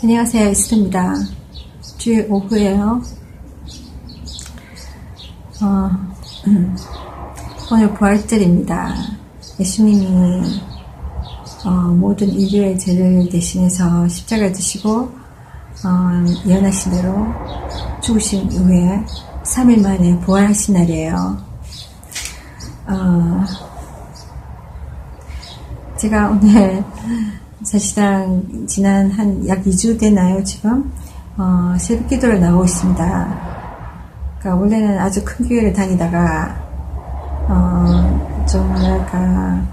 안녕하세요, 이스트입니다. 주일 오후에요. 오늘 부활절입니다. 예수님이 모든 인류의 죄를 대신해서 십자가를 지시고 예언하신 대로 죽으신 이후에 3일 만에 부활하신 날이에요. 제가 오늘 사실상 지난 한 약 2주 되나요, 지금? 새벽 기도를 나오고 있습니다. 그러니까 원래는 아주 큰 교회를 다니다가, 좀 뭐랄까,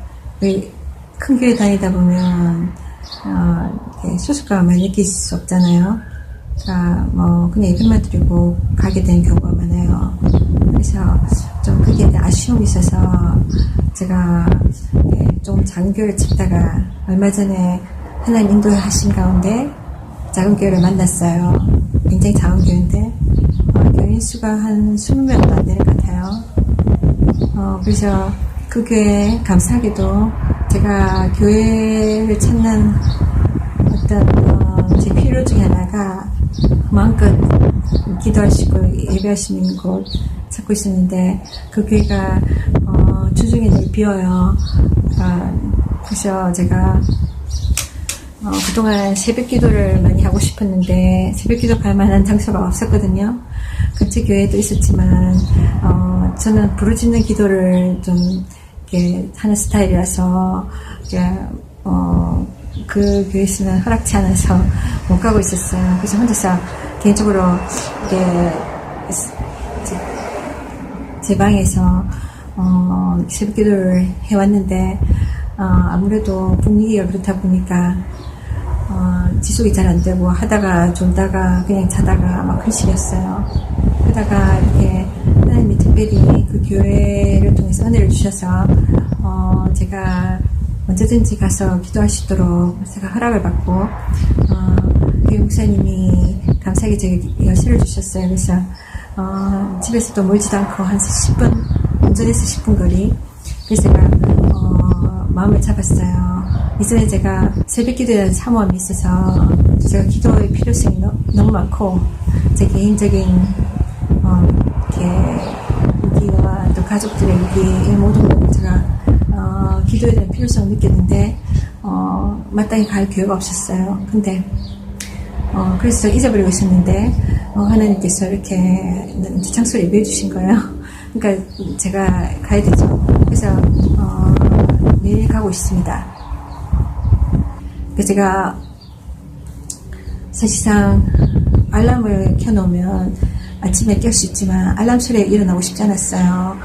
큰 교회 다니다 보면, 소속감을 많이 느낄 수 없잖아요. 그러니까 그냥 예배만 드리고 가게 되는 경우가 많아요. 그래서 좀 그게 아쉬움이 있어서 제가 좀 작은 교회를 찾다가 얼마 전에 하나님 인도하신 가운데 작은 교회를 만났어요. 굉장히 작은 교회인데 교인 수가 한 20명도 안 되는 것 같아요. 그래서 그 교회에 감사하게도 제가 교회를 찾는 어떤 제 필요 중에 하나가 마음껏 기도하시고 예배하시는 곳 찾고 있었는데 그 교회가 주중에 늘 비어요. 그래서 제가 그동안 새벽 기도를 많이 하고 싶었는데 새벽 기도 갈 만한 장소가 없었거든요. 근처 교회도 있었지만 저는 부르짖는 기도를 좀 이렇게 하는 스타일이라서 그 교회에서는 허락치 않아서 못 가고 있었어요. 그래서 혼자서 개인적으로 제 방에서 새벽 기도를 해왔는데 아무래도 분위기가 그렇다 보니까 지속이 잘 안 되고 하다가 졸다가 그냥 자다가 막 그런 식이었어요. 그러다가 이렇게 하나님이 특별히 그 교회를 통해서 은혜를 주셔서 제가 언제든지 가서 기도할 수 있도록 제가 허락을 받고 교회 목사님이 감사하게 제게 여실을 주셨어요. 그래서 집에서도 멀지도 않고 한 10분 운전해서 10분 거리. 그래서 제가 마음을 잡았어요. 이전에 제가 새벽 기도에 대한 사모함이 있어서 제가 기도의 필요성이 너무 많고 제 개인적인 위기와 또 가족들의 위기 모든 걸 제가 기도에 대한 필요성을 느꼈는데 마땅히 갈 기회가 없었어요. 근데 그래서 잊어버리고 있었는데 하나님께서 이렇게 장소를 예배해 주신 거예요. 그러니까 제가 가야 되죠. 그래서 매일 가고 있습니다. 그래서 제가 사실상 알람을 켜놓으면 아침에 깰 수 있지만 알람 소리에 일어나고 싶지 않았어요.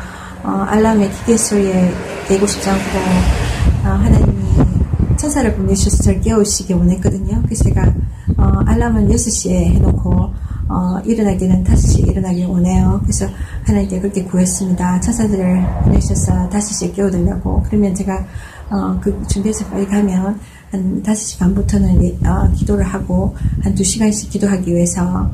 알람의 기계 소리에 깨고 싶지 않고 하나님이 천사를 보내주셔서 저를 깨우시기 원했거든요. 그래서 제가 알람은 6시에 해놓고 일어나기는 5시에 일어나길 원해요. 그래서 하나님께 그렇게 구했습니다. 천사들을 보내주셔서 5시에 깨워드리려고. 그러면 제가 그 준비해서 빨리 가면 한 5시 반부터는 기도를 하고 한 2시간씩 기도하기 위해서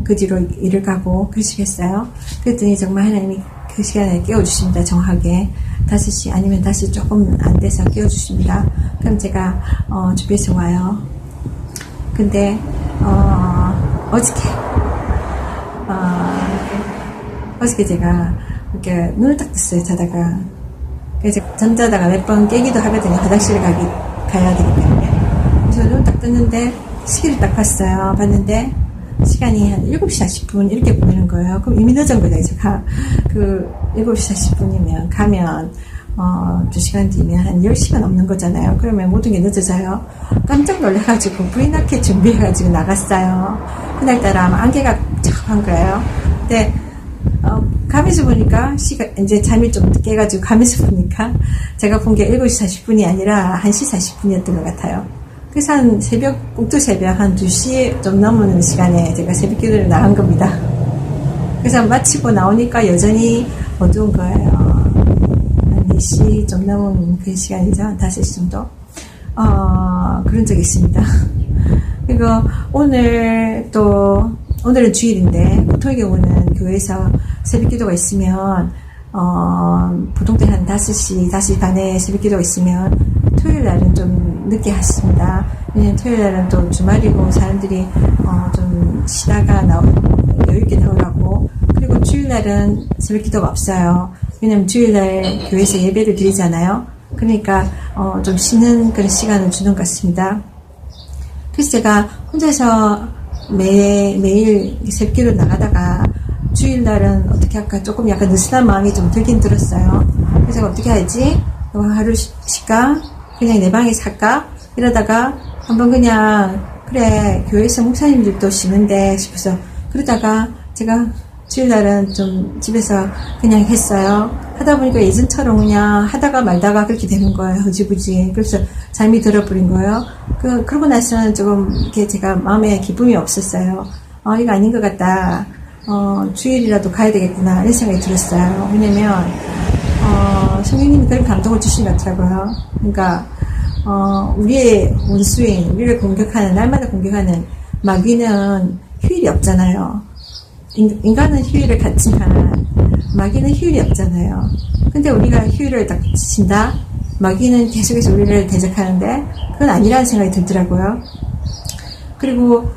그 뒤로 일을 가고 그러시겠어요. 그랬더니 정말 하나님이 그 시간에 깨워주십니다. 정확하게 5시 아니면 5시 조금 안 돼서 깨워주십니다. 그럼 제가 준비해서 와요. 근데 어저께 제가 이렇게 눈을 딱 떴어요. 자다가. 그래서 잠자다가 몇 번 깨기도 하거든요. 화장실을 가야 되기 때문에. 그래서 눈을 딱 떴는데 시계를 딱 봤어요. 봤는데 시간이 한 7시 40분 이렇게 보이는 거예요. 그럼 이미 늦은 거죠. 제가 그 7시 40분이면 가면 2시간 뒤면 한 10시간 넘는 거잖아요. 그러면 모든 게 늦어져요. 깜짝 놀라가지고 브이나켓 준비해가지고 나갔어요. 그날따라 안개가 쫙한 거예요. 근데 가면서 보니까 이제 잠이 좀 늦게 해가지고 가면서 보니까 제가 본 게 7시 40분이 아니라 1시 40분이었던 것 같아요. 그래서 한 꼭두 새벽 한 2시 좀 넘는 시간에 제가 새벽 기도를 나간 겁니다. 그래서 마치고 나오니까 여전히 어두운 거예요. 한 4시 좀 넘은 그 시간이죠. 한 5시 정도. 그런 적이 있습니다. 그리고 오늘은 주일인데, 보통의 경우는 교회에서 새벽 기도가 있으면, 보통 때 한 5시 반에 새벽 기도가 있으면, 토요일 날은 좀 늦게 하십니다. 왜냐면 토요일 날은 또 주말이고 사람들이 좀 쉬다가 여유있게 나오라고. 그리고 주일 날은 새벽 기도가 없어요. 왜냐면 주일 날 교회에서 예배를 드리잖아요. 그러니까 좀 쉬는 그런 시간을 주는 것 같습니다. 그래서 제가 혼자서 매일 새벽 기도 나가다가 주일 날은 어떻게 할까 조금 약간 느슨한 마음이 좀 들긴 들었어요. 그래서 제가 어떻게 하지? 하루 쉴까? 그냥 내 방에서 할까? 이러다가 한번 그냥 그래 교회에서 목사님들도 쉬는데 싶어서 그러다가 제가 주일날은 좀 집에서 그냥 했어요. 하다 보니까 예전처럼 그냥 하다가 말다가 그렇게 되는 거예요. 흐지부지. 그래서 잠이 들어버린 거예요. 그러고 나서는 조금 이렇게 제가 마음에 기쁨이 없었어요. 이거 아닌 것 같다. 주일이라도 가야 되겠구나 이런 생각이 들었어요. 왜냐면 성령님이 그런 감동을 주신 것 같더라고요. 그러니까 우리의 원수인 우리를 공격하는 날마다 공격하는 마귀는 휴일이 없잖아요. 인간은 휴일을 갖지만 마귀는 휴일이 없잖아요. 근데 우리가 휴일을 딱 지킨다? 마귀는 계속해서 우리를 대적하는데 그건 아니라는 생각이 들더라고요. 그리고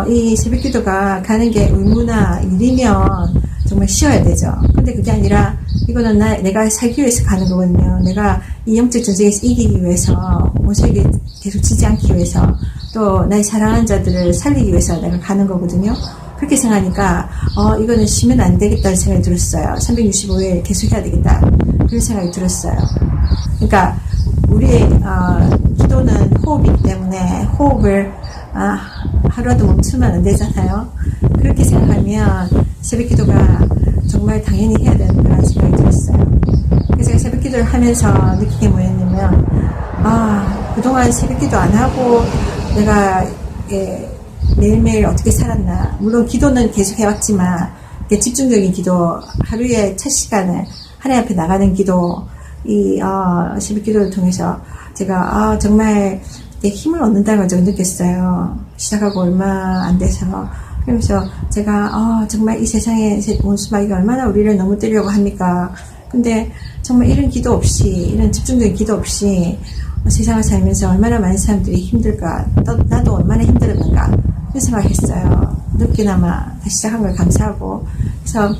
이 새벽 기도가 가는 게 의무나 일이면 정말 쉬어야 되죠. 근데 그게 아니라 이거는 내가 살기 위해서 가는 거거든요. 내가 이 영적 전쟁에서 이기기 위해서, 원수에게 계속 지지 않기 위해서, 또 나의 사랑하는 자들을 살리기 위해서 내가 가는 거거든요. 그렇게 생각하니까 이거는 쉬면 안 되겠다는 생각이 들었어요. 365일 계속 해야 되겠다. 그런 생각이 들었어요. 그러니까 우리의 기도는 호흡이기 때문에 호흡을 하루라도 멈추면 안 되잖아요. 그렇게 생각하면 새벽 기도가 정말 당연히 해야 되는 그런 생각이 들었어요. 그래서 제가 새벽 기도를 하면서 느낀 게 뭐였냐면 그동안 새벽 기도 안 하고 내가 매일매일 어떻게 살았나. 물론 기도는 계속 해왔지만 집중적인 기도, 하루에 첫 시간을 하나님 앞에 나가는 기도, 이 새벽 기도를 통해서 제가 정말 힘을 얻는다는 걸 느꼈어요. 시작하고 얼마 안 돼서. 그러면서 제가 정말 이 세상에 원수 마귀가 얼마나 우리를 넘어뜨리려고 합니까? 근데 정말 이런 기도 없이, 이런 집중적인 기도 없이 세상을 살면서 얼마나 많은 사람들이 힘들까, 나도 얼마나 힘들었는가 그런 생각을 했어요. 늦게나마 다시 시작한 걸 감사하고. 그래서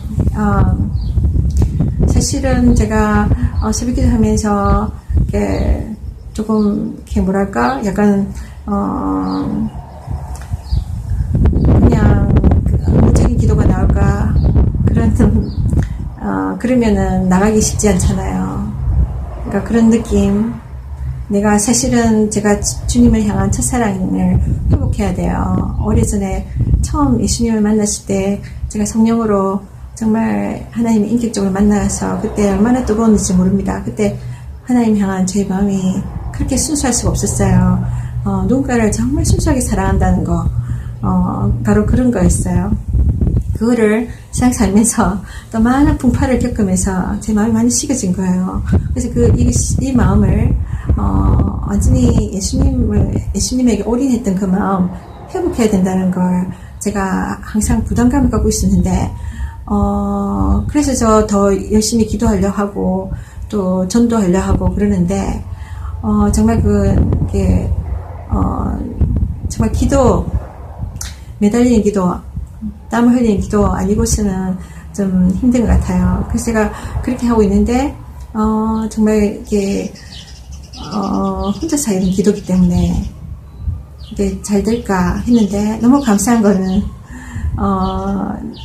사실은 제가 새벽 기도 하면서 이렇게 조금 이렇게 뭐랄까 약간 그냥 의무적인 기도가 나올까 그러면은 나가기 쉽지 않잖아요. 그러니까 그런 느낌. 내가 사실은 제가 주님을 향한 첫사랑을 회복해야 돼요. 오래전에 처음 예수님을 만났을 때 제가 성령으로 정말 하나님을 인격적으로 만나서 그때 얼마나 뜨거웠는지 모릅니다. 그때 하나님 향한 저의 마음이 그렇게 순수할 수가 없었어요. 누군가를 정말 순수하게 사랑한다는 거, 바로 그런 거였어요. 그거를 세상 살면서 또 많은 풍파를 겪으면서 제 마음이 많이 식어진 거예요. 그래서 이 마음을 완전히 예수님에게 올인했던 그 마음 회복해야 된다는 걸 제가 항상 부담감을 갖고 있었는데, 그래서 저 더 열심히 기도하려 하고 또 전도하려 하고 그러는데, 정말 정말 기도, 매달리는 기도, 땀을 흘리는 기도 아니고서는 좀 힘든 것 같아요. 그래서 제가 그렇게 하고 있는데, 정말 이게, 혼자서 하는 기도기 때문에 이게 잘 될까 했는데, 너무 감사한 거는,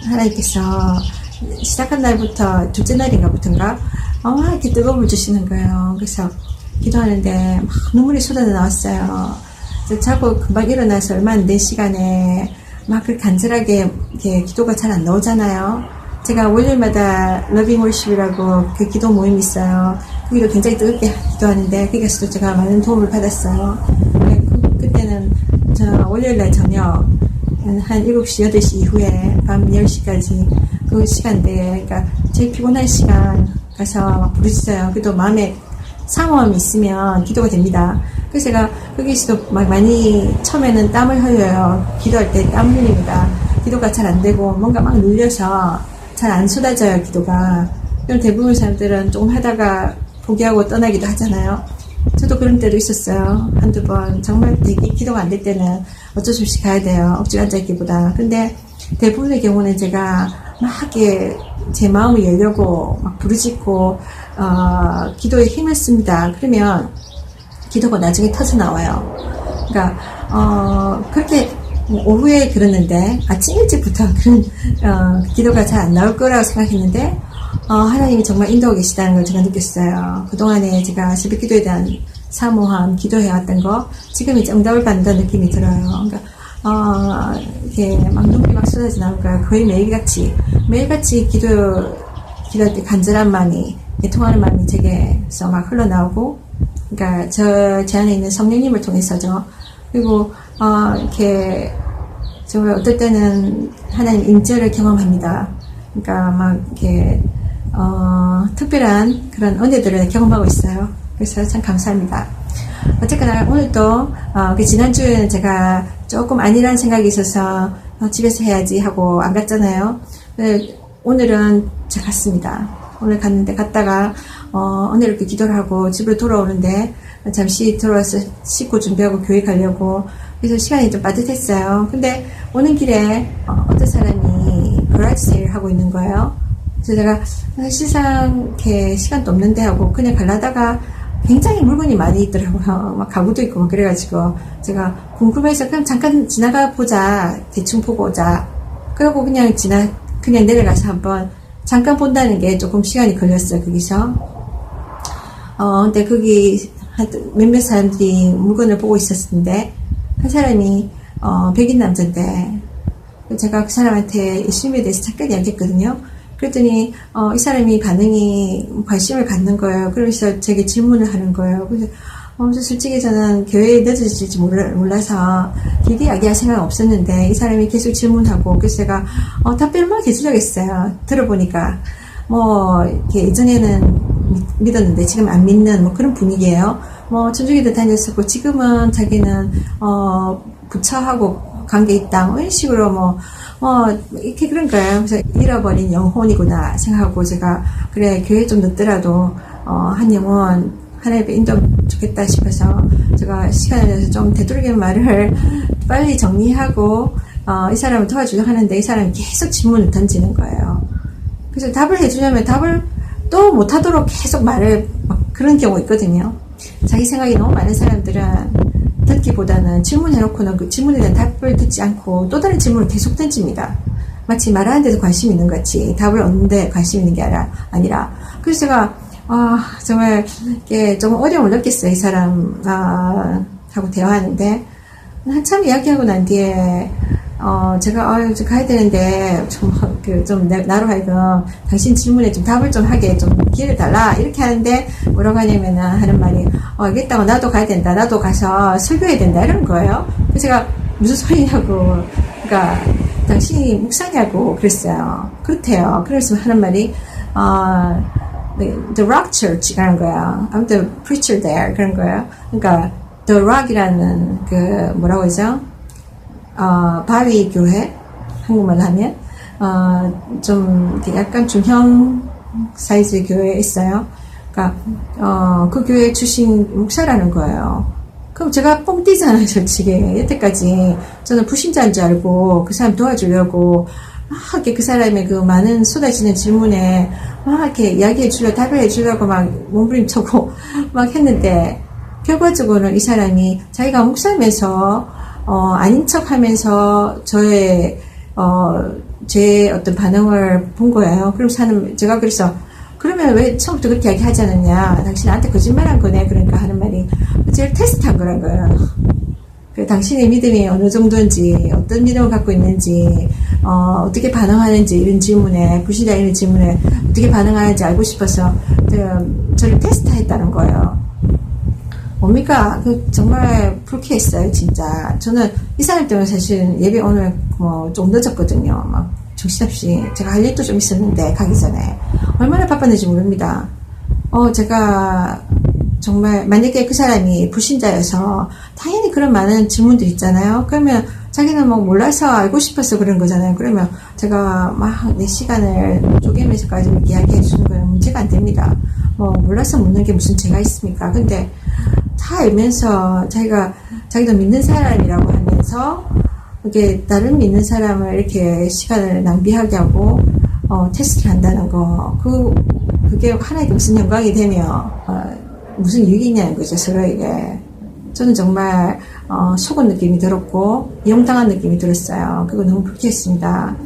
하나님께서 시작한 날부터, 둘째 날인가부터인가, 이렇게 뜨거운 물 주시는 거예요. 그래서 기도하는데 막 눈물이 쏟아져 나왔어요. 자고 금방 일어나서 얼마 안 된 시간에 막 그렇게 간절하게 이렇게 기도가 잘 안 나오잖아요. 제가 월요일마다 러빙 월십이라고 그 기도 모임이 있어요. 거기도 굉장히 뜨겁게 기도하는데 거기서도 제가 많은 도움을 받았어요. 그때는 저 월요일날 저녁 한 7시, 8시 이후에 밤 10시까지 그 시간대에, 그러니까 제일 피곤한 시간 가서 막 부르짖어요. 그래도 마음에 상호함이 있으면 기도가 됩니다. 그래서 제가 거기서도 막 많이 처음에는 땀을 흘려요. 기도할 때 땀 흘립니다. 기도가 잘 안 되고 뭔가 막 눌려서 잘 안 쏟아져요, 기도가. 그럼 대부분 사람들은 조금 하다가 포기하고 떠나기도 하잖아요. 저도 그런 때도 있었어요. 한두 번. 정말 되게 기도가 안 될 때는 어쩔 수 없이 가야 돼요. 억지로 앉아있기보다. 근데 대부분의 경우는 제가 막 이렇게 제 마음을 열려고 막 부르짖고, 기도에 힘을 씁니다. 그러면 기도가 나중에 터져 나와요. 그러니까, 그렇게 오후에 그랬는데, 아침 일찍부터 그런, 기도가 잘 안 나올 거라고 생각했는데, 하나님이 정말 인도하고 계시다는 걸 제가 느꼈어요. 그동안에 제가 새벽 기도에 대한 사모함, 기도해왔던 거, 지금 이제 응답을 받는다는 느낌이 들어요. 그러니까, 이렇게 막 눈물이 막 쏟아져 나올 거예요. 거의 매일같이 기도할 때 간절한 마음이, 통하는 마음이 제게서 막 흘러나오고, 그러니까 제 안에 있는 성령님을 통해서죠. 그리고, 이렇게, 정말 어떨 때는 하나님 임재를 경험합니다. 그러니까 막 이렇게, 특별한 그런 은혜들을 경험하고 있어요. 그래서 참 감사합니다. 어쨌거나 오늘도 지난주에는 제가 조금 아니라는 생각이 있어서 집에서 해야지 하고 안 갔잖아요. 오늘은 제가 갔습니다. 오늘 갔다가 오늘 이렇게 기도를 하고 집으로 돌아오는데 잠시 들어와서 씻고 준비하고 교회 가려고 그래서 시간이 좀 빠듯했어요. 근데 오는 길에 어떤 사람이 garage sale 하고 있는 거예요. 그래서 제가 사실상 이렇게 시간도 없는데 하고 그냥 가려다가 굉장히 물건이 많이 있더라고요. 막 가구도 있고 막 그래가지고 제가 궁금해서 그냥 잠깐 지나가 보자. 대충 보고 오자. 그러고 그냥 내려가서 한번 잠깐 본다는 게 조금 시간이 걸렸어요. 거기서. 근데 거기 몇몇 사람들이 물건을 보고 있었는데 한 사람이 백인 남자인데 제가 그 사람한테 예수님에 대해서 잠깐 이야기했거든요. 그랬더니 이 사람이 관심을 갖는 거예요. 그래서 제게 질문을 하는 거예요. 그래서 솔직히 저는 교회에 늦어질지 몰라서 길게 이야기할 생각은 없었는데 이 사람이 계속 질문하고 그래서 제가 답변을 막 해주려고 했어요. 들어보니까 이렇게 예전에는 믿었는데 지금 안 믿는 그런 분위기예요. 천주교도 다녔었고 지금은 자기는 부처하고 관계 있다 이런 식으로 이렇게 그런 거예요. 그래서 잃어버린 영혼이구나 생각하고 제가 그래 교회 좀 늦더라도 한 영혼 하나님의 인도하면 좋겠다 싶어서 제가 시간을 내서 좀 되도록이면 말을 빨리 정리하고 이 사람을 도와주려고 하는데 이 사람이 계속 질문을 던지는 거예요. 그래서 답을 해주려면 답을 또 못하도록 계속 말을 그런 경우 있거든요. 자기 생각이 너무 많은 사람들은 듣기보다는 질문해놓고는 그 질문에 대한 답을 듣지 않고 또 다른 질문을 계속 던집니다. 마치 말하는 데도 관심이 있는 것 같이 답을 얻는 데 관심이 있는 게 아니라 그래서 제가 정말 이게 좀 어려움을 느꼈어요. 이 사람 하고 대화하는데 한참 이야기하고 난 뒤에 제가 좀 가야 되는데 나로 하여금 당신 질문에 좀 답을 좀 하게 좀 기회를 달라 이렇게 하는데 뭐라고 하냐면은 하는 말이 알겠다고 나도 가야 된다. 나도 가서 설교해야 된다 이러는 거예요. 그래서 제가 무슨 소리냐고 그러니까 당신이 목사냐고 그랬어요. 그렇대요. 그래서 하는 말이 The Rock Church 그런 거야. I'm the preacher there 그런 거예요. 그러니까 The Rock이라는 뭐라고 하죠? 바위 교회 한국말로 하면 좀 약간 중형 사이즈 교회에 있어요. 그러니까 그 교회 출신 목사라는 거예요. 그럼 제가 뻥 뛰잖아요, 솔직히. 여태까지 저는 불신자인 줄 알고 그 사람 도와주려고 막 이렇게 그 사람의 그 많은 쏟아지는 질문에 막 이렇게 이야기해 주려고 답을 해 주려고 막 몸부림치고 막 했는데 결과적으로는 이 사람이 자기가 목사면서 아닌 척 하면서 제 어떤 반응을 본 거예요. 제가 그래서, 그러면 왜 처음부터 그렇게 이야기 하지 않았냐. 당신 나한테 거짓말 한 거네. 그러니까 하는 말이, 제가 테스트 한 거란 거예요. 당신의 믿음이 어느 정도인지, 어떤 믿음을 갖고 있는지, 어떻게 반응하는지, 이런 질문에, 불신자 이런 질문에 어떻게 반응하는지 알고 싶어서, 저를 테스트 했다는 거예요. 뭡니까? 정말 불쾌했어요, 진짜. 저는 이 사람 때문에 사실 예배 오늘 좀 늦었거든요. 막 정신없이. 제가 할 일도 좀 있었는데, 가기 전에. 얼마나 바빴는지 모릅니다. 제가 정말, 만약에 그 사람이 불신자여서, 당연히 그런 많은 질문들 있잖아요. 그러면 자기는 뭐 몰라서 알고 싶어서 그런 거잖아요. 그러면 제가 막 내 시간을 쪼개면서까지 이야기해 주는 거예요. 문제가 안 됩니다. 뭐 몰라서 묻는 게 무슨 죄가 있습니까? 근데 다 알면서 자기도 믿는 사람이라고 하면서 이게 다른 믿는 사람을 이렇게 시간을 낭비하게 하고 테스트를 한다는 거, 그게 하나님께 무슨 영광이 되며 무슨 유익이 있냐는 거죠, 서로에게. 저는 정말 속은 느낌이 들었고 이용당한 느낌이 들었어요. 그거 너무 불쾌했습니다.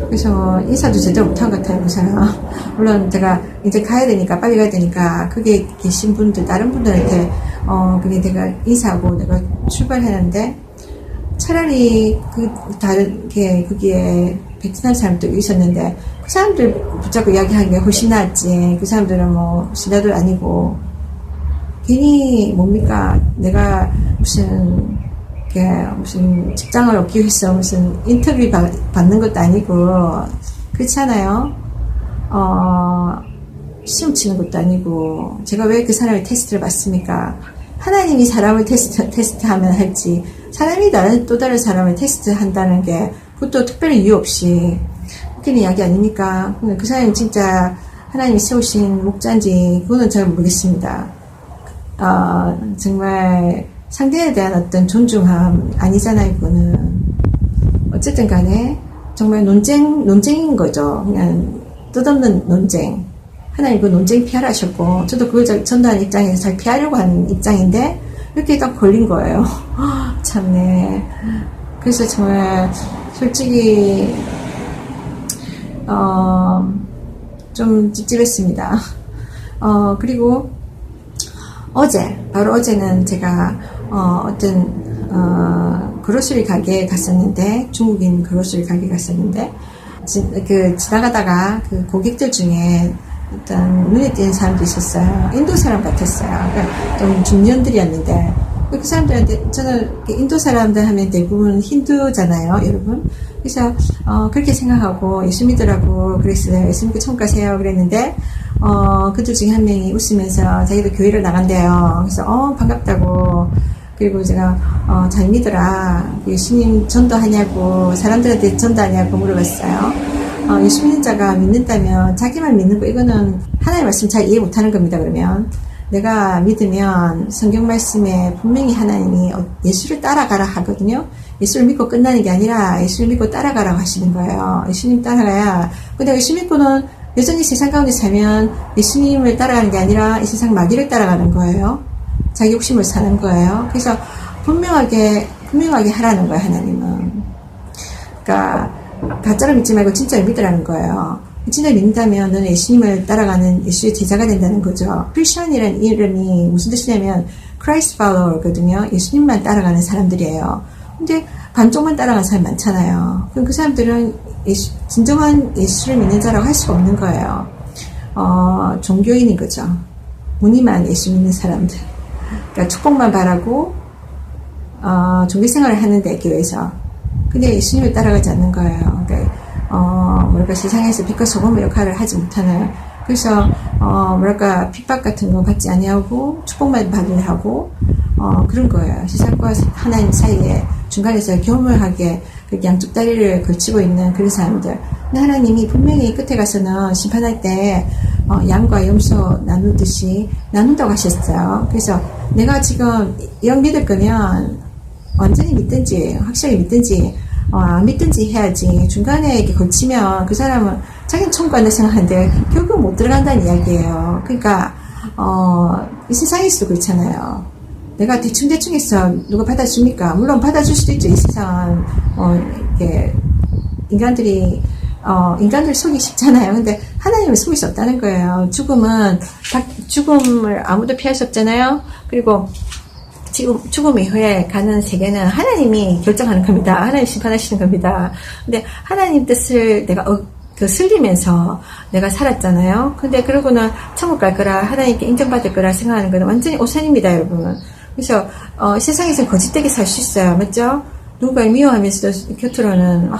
그래서 인사도 제대로 못한 것 같아요, 그 사람. 물론 제가 이제 가야 되니까, 빨리 가야 되니까 거기에 계신 분들, 다른 분들한테 그게 내가 인사하고 내가 출발했는데, 차라리 거기에 베트남 사람도 있었는데 그 사람들 붙잡고 이야기하는 게 훨씬 낫지. 그 사람들은 뭐 신하도 아니고 괜히 뭡니까, 내가 무슨 직장을 얻기 위해서 무슨 인터뷰 받는 것도 아니고 그렇지 않아요? 시험 치는 것도 아니고. 제가 왜 그 사람을 테스트를 받습니까? 하나님이 사람을 테스트하면 할지, 사람이 또 다른 사람을 테스트한다는 게 그것도 특별한 이유 없이 웃기는 이야기 아닙니까? 그 사람이 진짜 하나님이 세우신 목자인지 그거는 잘 모르겠습니다. 정말 상대에 대한 어떤 존중함 아니잖아요, 그거는. 어쨌든 간에 정말 논쟁인 거죠. 그냥 뜻없는 논쟁. 하나님 그 논쟁 피하라 하셨고, 저도 그걸 전도하는 입장에서 잘 피하려고 하는 입장인데 이렇게 딱 걸린 거예요. 참네. 그래서 정말 솔직히 좀 찝찝했습니다. 그리고 바로 어제는 제가 어떤 그로서리 가게에 갔었는데, 중국인 그로서리 가게에 갔었는데, 지나가다가 그 고객들 중에 일단 눈에 띄는 사람도 있었어요. 인도 사람 같았어요. 그러니까 좀 중년들이었는데, 그 사람들한테, 저는 인도 사람들 하면 대부분 힌두잖아요, 여러분. 그래서 그렇게 생각하고 예수 믿으라고 그랬어요. 예수 믿고 천국 가세요 그랬는데, 그들 중에 한 명이 웃으면서 자기도 교회를 나간대요. 그래서 반갑다고. 그리고 제가 잘 믿어라, 예수님 전도하냐고, 사람들한테 전도하냐고 물어봤어요. 예수 믿는 자가 믿는다면 자기만 믿는 거, 이거는 하나님의 말씀 잘 이해 못하는 겁니다. 그러면 내가 믿으면 성경 말씀에 분명히 하나님이 예수를 따라가라 하거든요. 예수를 믿고 끝나는 게 아니라 예수를 믿고 따라가라고 하시는 거예요. 예수님 따라가야. 근데 예수 믿고는 여전히 세상 가운데 살면 예수님을 따라가는 게 아니라 이 세상 마귀를 따라가는 거예요. 자기 욕심을 사는 거예요. 그래서 분명하게 하라는 거예요, 하나님은. 그러니까 가짜로 믿지 말고 진짜로 믿으라는 거예요. 진짜 믿는다면 너는 예수님을 따라가는 예수의 제자가 된다는 거죠. 크리스천이라는 이름이 무슨 뜻이냐면 Christ follower거든요. 예수님만 따라가는 사람들이에요. 근데 반쪽만 따라가는 사람이 많잖아요. 그럼 그 사람들은 진정한 예수를 믿는 자라고 할 수가 없는 거예요. 종교인인 거죠. 무늬만 예수 믿는 사람들. 그러니까 축복만 바라고 종교 생활을 하는데, 교회에서. 근데 예수님을 따라가지 않는 거예요. 그러니까 세상에서 빛과 소금의 역할을 하지 못하는. 그래서 핍박 같은 거 받지 아니하고 축복만 받으려고 그런 거예요. 세상과 하나님 사이에 중간에서 교묘하게 양쪽 다리를 걸치고 있는 그런 사람들. 근데 하나님이 분명히 끝에 가서는 심판할 때 양과 염소 나누듯이 나눈다고 하셨어요. 그래서 내가 지금 영 믿을 거면 완전히 믿든지 확실하게 믿든지 안 믿든지 해야지. 중간에 이렇게 걸치면 그 사람은 자기는 천국 간다 생각하는데 결국 못 들어간다는 이야기예요. 그러니까 이 세상에서도 그렇잖아요. 내가 대충 해서 누가 받아줍니까? 물론 받아줄 수도 있죠. 이 세상은 이렇게 인간들 속이 쉽잖아요. 근데 하나님을 속일 수 없다는 거예요. 죽음을 아무도 피할 수 없잖아요. 그리고 지금 죽음 이후에 가는 세계는 하나님이 결정하는 겁니다. 하나님 심판하시는 겁니다. 근데 하나님 뜻을 내가 슬리면서 내가 살았잖아요. 근데 그러고는 천국 갈 거라, 하나님께 인정받을 거라 생각하는 거는 완전히 오산입니다, 여러분. 그래서 세상에서 거짓되게 살 수 있어요. 맞죠? 누군가를 미워하면서도 곁으로는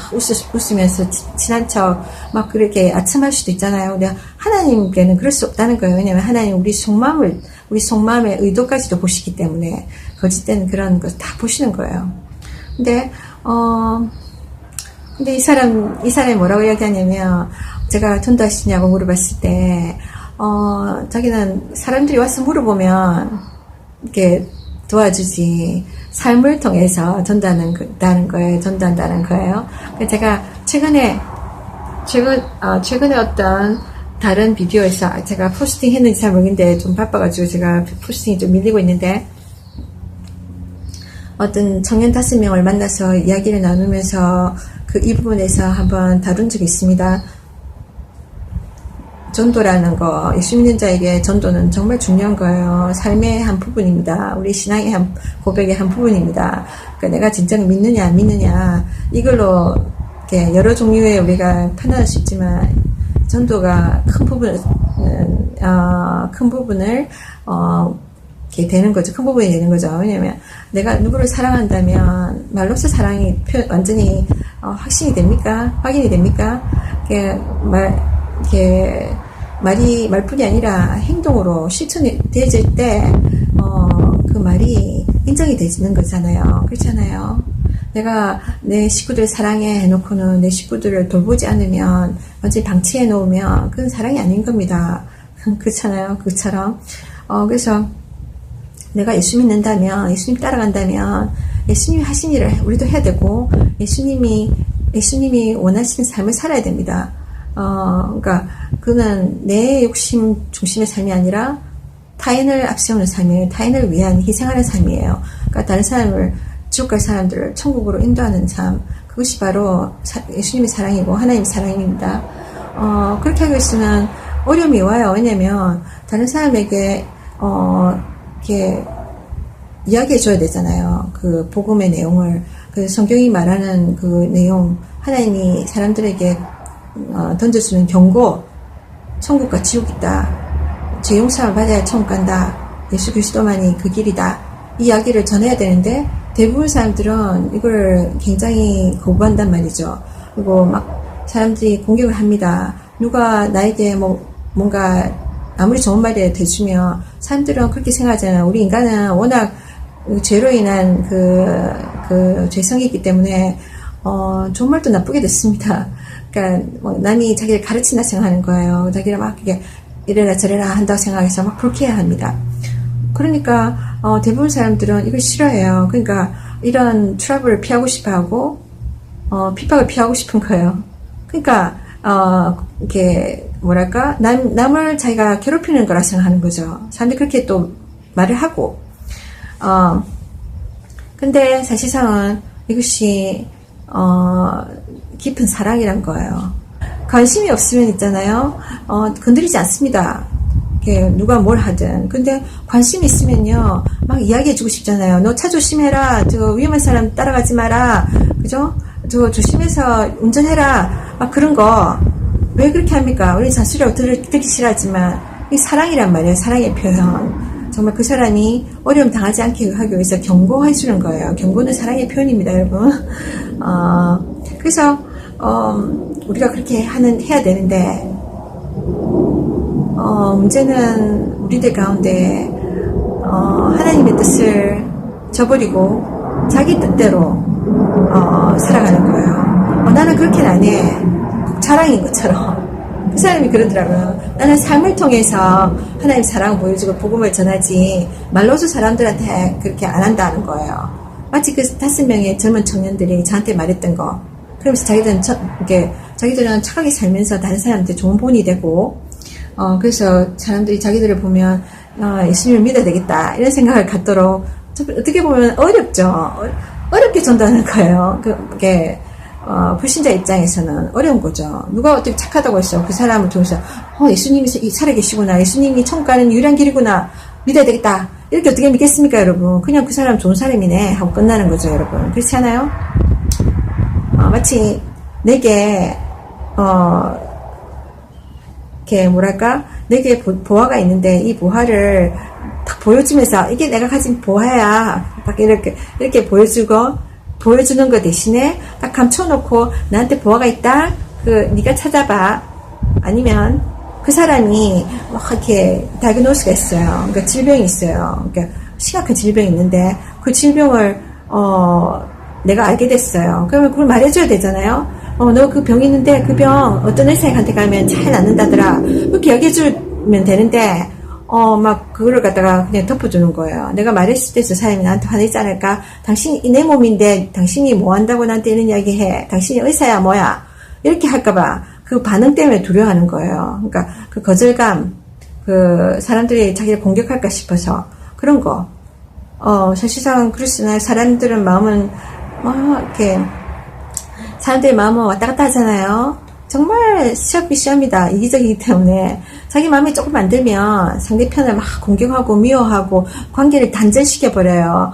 웃으면서 친한 척 막 그렇게 아첨할 수도 있잖아요. 근데 하나님께는 그럴 수 없다는 거예요. 왜냐하면 하나님 우리 속마음의 의도까지도 보시기 때문에 거짓된 그런 거 다 보시는 거예요. 근데 근데 이 사람이 뭐라고 이야기하냐면, 제가 전도하시냐고 물어봤을 때, 자기는 사람들이 와서 물어보면, 이렇게 도와주지, 삶을 통해서 전도한다는 거예요. 그래서 제가 최근에 어떤 다른 비디오에서 제가 포스팅 했는지 잘 모르겠는데, 좀 바빠가지고 제가 포스팅이 좀 밀리고 있는데, 어떤 청년 5명을 만나서 이야기를 나누면서 이 부분에서 한번 다룬 적이 있습니다. 전도라는 거, 예수 믿는 자에게 전도는 정말 중요한 거예요. 삶의 한 부분입니다. 우리 신앙의 고백의 한 부분입니다. 그러니까 내가 진정 믿느냐 안 믿느냐, 이걸로 이렇게 여러 종류의 우리가 판단할 수 있지만, 전도가 큰 부분을 이렇게 되는 거죠. 큰 부분이 되는 거죠. 왜냐면 내가 누구를 사랑한다면 말로써 사랑이 완전히 확신이 됩니까? 확인이 됩니까? 말뿐이 아니라 행동으로 실천이 되어질 때 그 말이 인정이 되지는 거잖아요. 그렇잖아요. 내가 내 식구들 사랑해 해놓고는 내 식구들을 돌보지 않으면, 완전히 방치해 놓으면 그건 사랑이 아닌 겁니다. 그렇잖아요. 그것처럼. 그래서 내가 예수 믿는다면, 예수님 따라간다면, 예수님이 하신 일을 우리도 해야 되고, 예수님이 원하시는 삶을 살아야 됩니다. 그러니까 그는 내 욕심 중심의 삶이 아니라 타인을 앞세우는 삶이에요. 타인을 위한 희생하는 삶이에요. 그러니까 다른 사람을, 지옥 갈 사람들을 천국으로 인도하는 삶, 그것이 바로 예수님의 사랑이고 하나님의 사랑입니다. 그렇게 하고 있으면 어려움이 와요. 왜냐면 다른 사람에게 이렇게 이야기해 줘야 되잖아요. 그 복음의 내용을, 그 성경이 말하는 그 내용, 하나님이 사람들에게 던져주는 경고, 천국과 지옥 있다, 죄 용서를 받아야 천국 간다, 예수 그리스도만이 그 길이다, 이 이야기를 전해야 되는데 대부분 사람들은 이걸 굉장히 거부한단 말이죠. 그리고 막 사람들이 공격을 합니다. 누가 나에게 뭔가 아무리 좋은 말이 돼주면 사람들은 그렇게 생각하잖아요. 우리 인간은 워낙 죄로 인한 그 죄성이 있기 때문에 좋은 말도 나쁘게 듣습니다. 그러니까 남이 자기를 가르친다 생각하는 거예요. 자기를 막 이래라 저래라 한다고 생각해서 막 불쾌해합니다. 그러니까 대부분 사람들은 이걸 싫어해요. 그러니까 이런 트러블을 피하고 싶어하고 핍박을 피하고 싶은 거예요. 그러니까 이렇게 뭐랄까, 남을 자기가 괴롭히는 거라 생각하는 거죠. 사람들이 그렇게 또 말을 하고, 근데 사실상은 이것이 깊은 사랑이란 거예요. 관심이 없으면 있잖아요. 건드리지 않습니다. 누가 뭘 하든. 근데 관심이 있으면요, 막 이야기해주고 싶잖아요. 너 차 조심해라. 저 위험한 사람 따라가지 마라. 그죠? 저 조심해서 운전해라. 막 그런 거. 왜 그렇게 합니까? 우리 잔소리라고 듣기 싫어하지만, 이 사랑이란 말이에요. 사랑의 표현. 정말 그 사람이 어려움 당하지 않게 하기 위해서 경고해주는 거예요. 경고는 사랑의 표현입니다, 여러분. 그래서, 우리가 그렇게 해야 되는데, 문제는 우리들 가운데 하나님의 뜻을 저버리고 자기 뜻대로 살아가는 거예요. 나는 그렇게는 안 해. 자랑인 것처럼. 그 사람이 그러더라고요. 나는 삶을 통해서 하나님 사랑을 보여주고 복음을 전하지 말로서 사람들한테 그렇게 안 한다는 거예요. 마치 그 5명의 젊은 청년들이 저한테 말했던 거. 그러면서 자기들은 착하게 살면서 다른 사람한테 좋은 본이 되고, 그래서 사람들이 자기들을 보면 예수님을 믿어야 되겠다 이런 생각을 갖도록, 어떻게 보면 어렵죠. 어렵게 전도하는 거예요. 그게 불신자 입장에서는 어려운 거죠. 누가 어떻게 착하다고 했어. 그 사람을 통해서 예수님이 살아계시구나, 예수님이 천국 가는 유일한 길이구나, 믿어야 되겠다, 이렇게 어떻게 믿겠습니까, 여러분? 그냥 그 사람 좋은 사람이네 하고 끝나는 거죠, 여러분. 그렇지 않아요? 마치 내게 이렇게 뭐랄까, 내게 보화가 있는데 이 보화를 딱 보여주면서 이게 내가 가진 보화야, 딱 이렇게 보여주는 거 대신에 딱 감춰놓고 나한테 보화가 있다, 네가 찾아봐. 아니면 그 사람이 막 이렇게 다이그노스가 있어요. 그러니까 질병이 있어요. 그러니까 심각한 질병이 있는데 그 질병을 내가 알게 됐어요. 그러면 그걸 말해줘야 되잖아요. 너 그 병 있는데 그 병 어떤 의사한테 가면 잘 낫는다더라. 그렇게 얘기해주면 되는데 막 그거를 갖다가 그냥 덮어주는 거예요. 내가 말했을 때 저 사람이 나한테 화내지 않을까? 당신이 내 몸인데 당신이 뭐 한다고 나한테 이런 이야기 해. 당신이 의사야 뭐야. 이렇게 할까봐 그 반응 때문에 두려워하는 거예요. 그러니까 그 거절감, 그 사람들이 자기를 공격할까 싶어서 그런 거. 사실상 그렇잖아요. 사람들은 마음은 이렇게 사람들의 마음은 왔다 갔다 하잖아요. 정말 시합니다. 이기적이기 때문에 자기 마음에 조금 안 들면 상대편을 막 공격하고 미워하고 관계를 단절시켜버려요.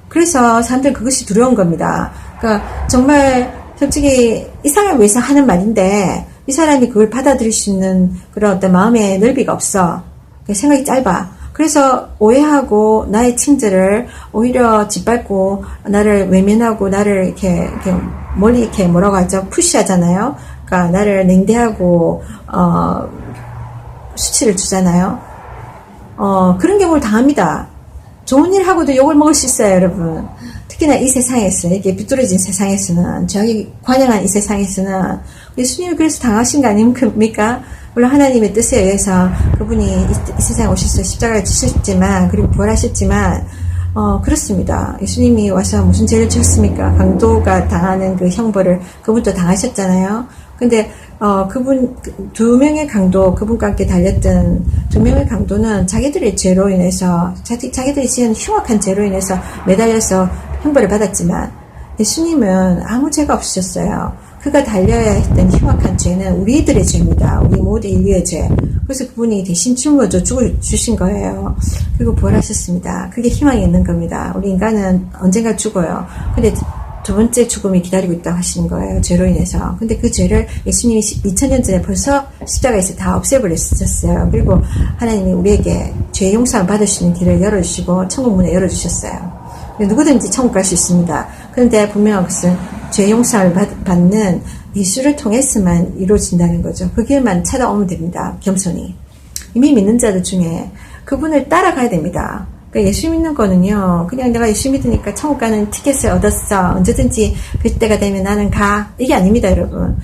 그래서 사람들은 그것이 두려운 겁니다. 그러니까 정말 솔직히 이 사람을 위해서 하는 말인데 이 사람이 그걸 받아들일 수 있는 그런 어떤 마음의 넓이가 없어. 생각이 짧아. 그래서 오해하고 나의 친절을 오히려 짓밟고 나를 외면하고 나를 이렇게 멀리 이렇게 뭐라고 하죠? 푸시하잖아요. 그러니까 나를 냉대하고 수치를 주잖아요. 그런 경우를 당합니다. 좋은 일 하고도 욕을 먹을 수 있어요, 여러분. 특히나 이 세상에서, 이렇게 비뚤어진 세상에서는, 저기 관영한 이 세상에서는 예수님이 그래서 당하신 거 아닙니까? 물론 하나님의 뜻에 의해서 그분이 이 세상에 오셔서 십자가를 지셨지만, 그리고 부활하셨지만, 그렇습니다. 예수님이 와서 무슨 죄를 지었습니까? 강도가 당하는 그 형벌을 그분도 당하셨잖아요. 근데 그분 두 명의 강도, 그분과 함께 달렸던 두 명의 강도는 자기들의 죄로 인해서 자기들이 지은 흉악한 죄로 인해서 매달려서 형벌을 받았지만 예수님은 아무 죄가 없으셨어요. 그가 달려야 했던 흉악한 죄는 우리들의 죄입니다. 우리 모두 인류의 죄. 그래서 그분이 대신 짊어져 주신 거예요. 그리고 부활하셨습니다. 그게 희망이 있는 겁니다. 우리 인간은 언젠가 죽어요. 근데 두 번째 죽음이 기다리고 있다고 하시는 거예요. 죄로 인해서. 근데 그 죄를 예수님이 2000년 전에 벌써 십자가에서 다 없애버렸었어요. 그리고 하나님이 우리에게 죄 용서를 받을 수 있는 길을 열어주시고 천국 문을 열어주셨어요. 누구든지 천국 갈 수 있습니다. 그런데 분명한 것은 죄 용서를 받는 예수를 통해서만 이루어진다는 거죠. 그 길만 찾아오면 됩니다. 겸손히. 이미 믿는 자들 중에 그분을 따라가야 됩니다. 그러니까 예수 믿는 거는요, 그냥 내가 예수 믿으니까 천국 가는 티켓을 얻었어. 언제든지 그때가 되면 나는 가. 이게 아닙니다, 여러분.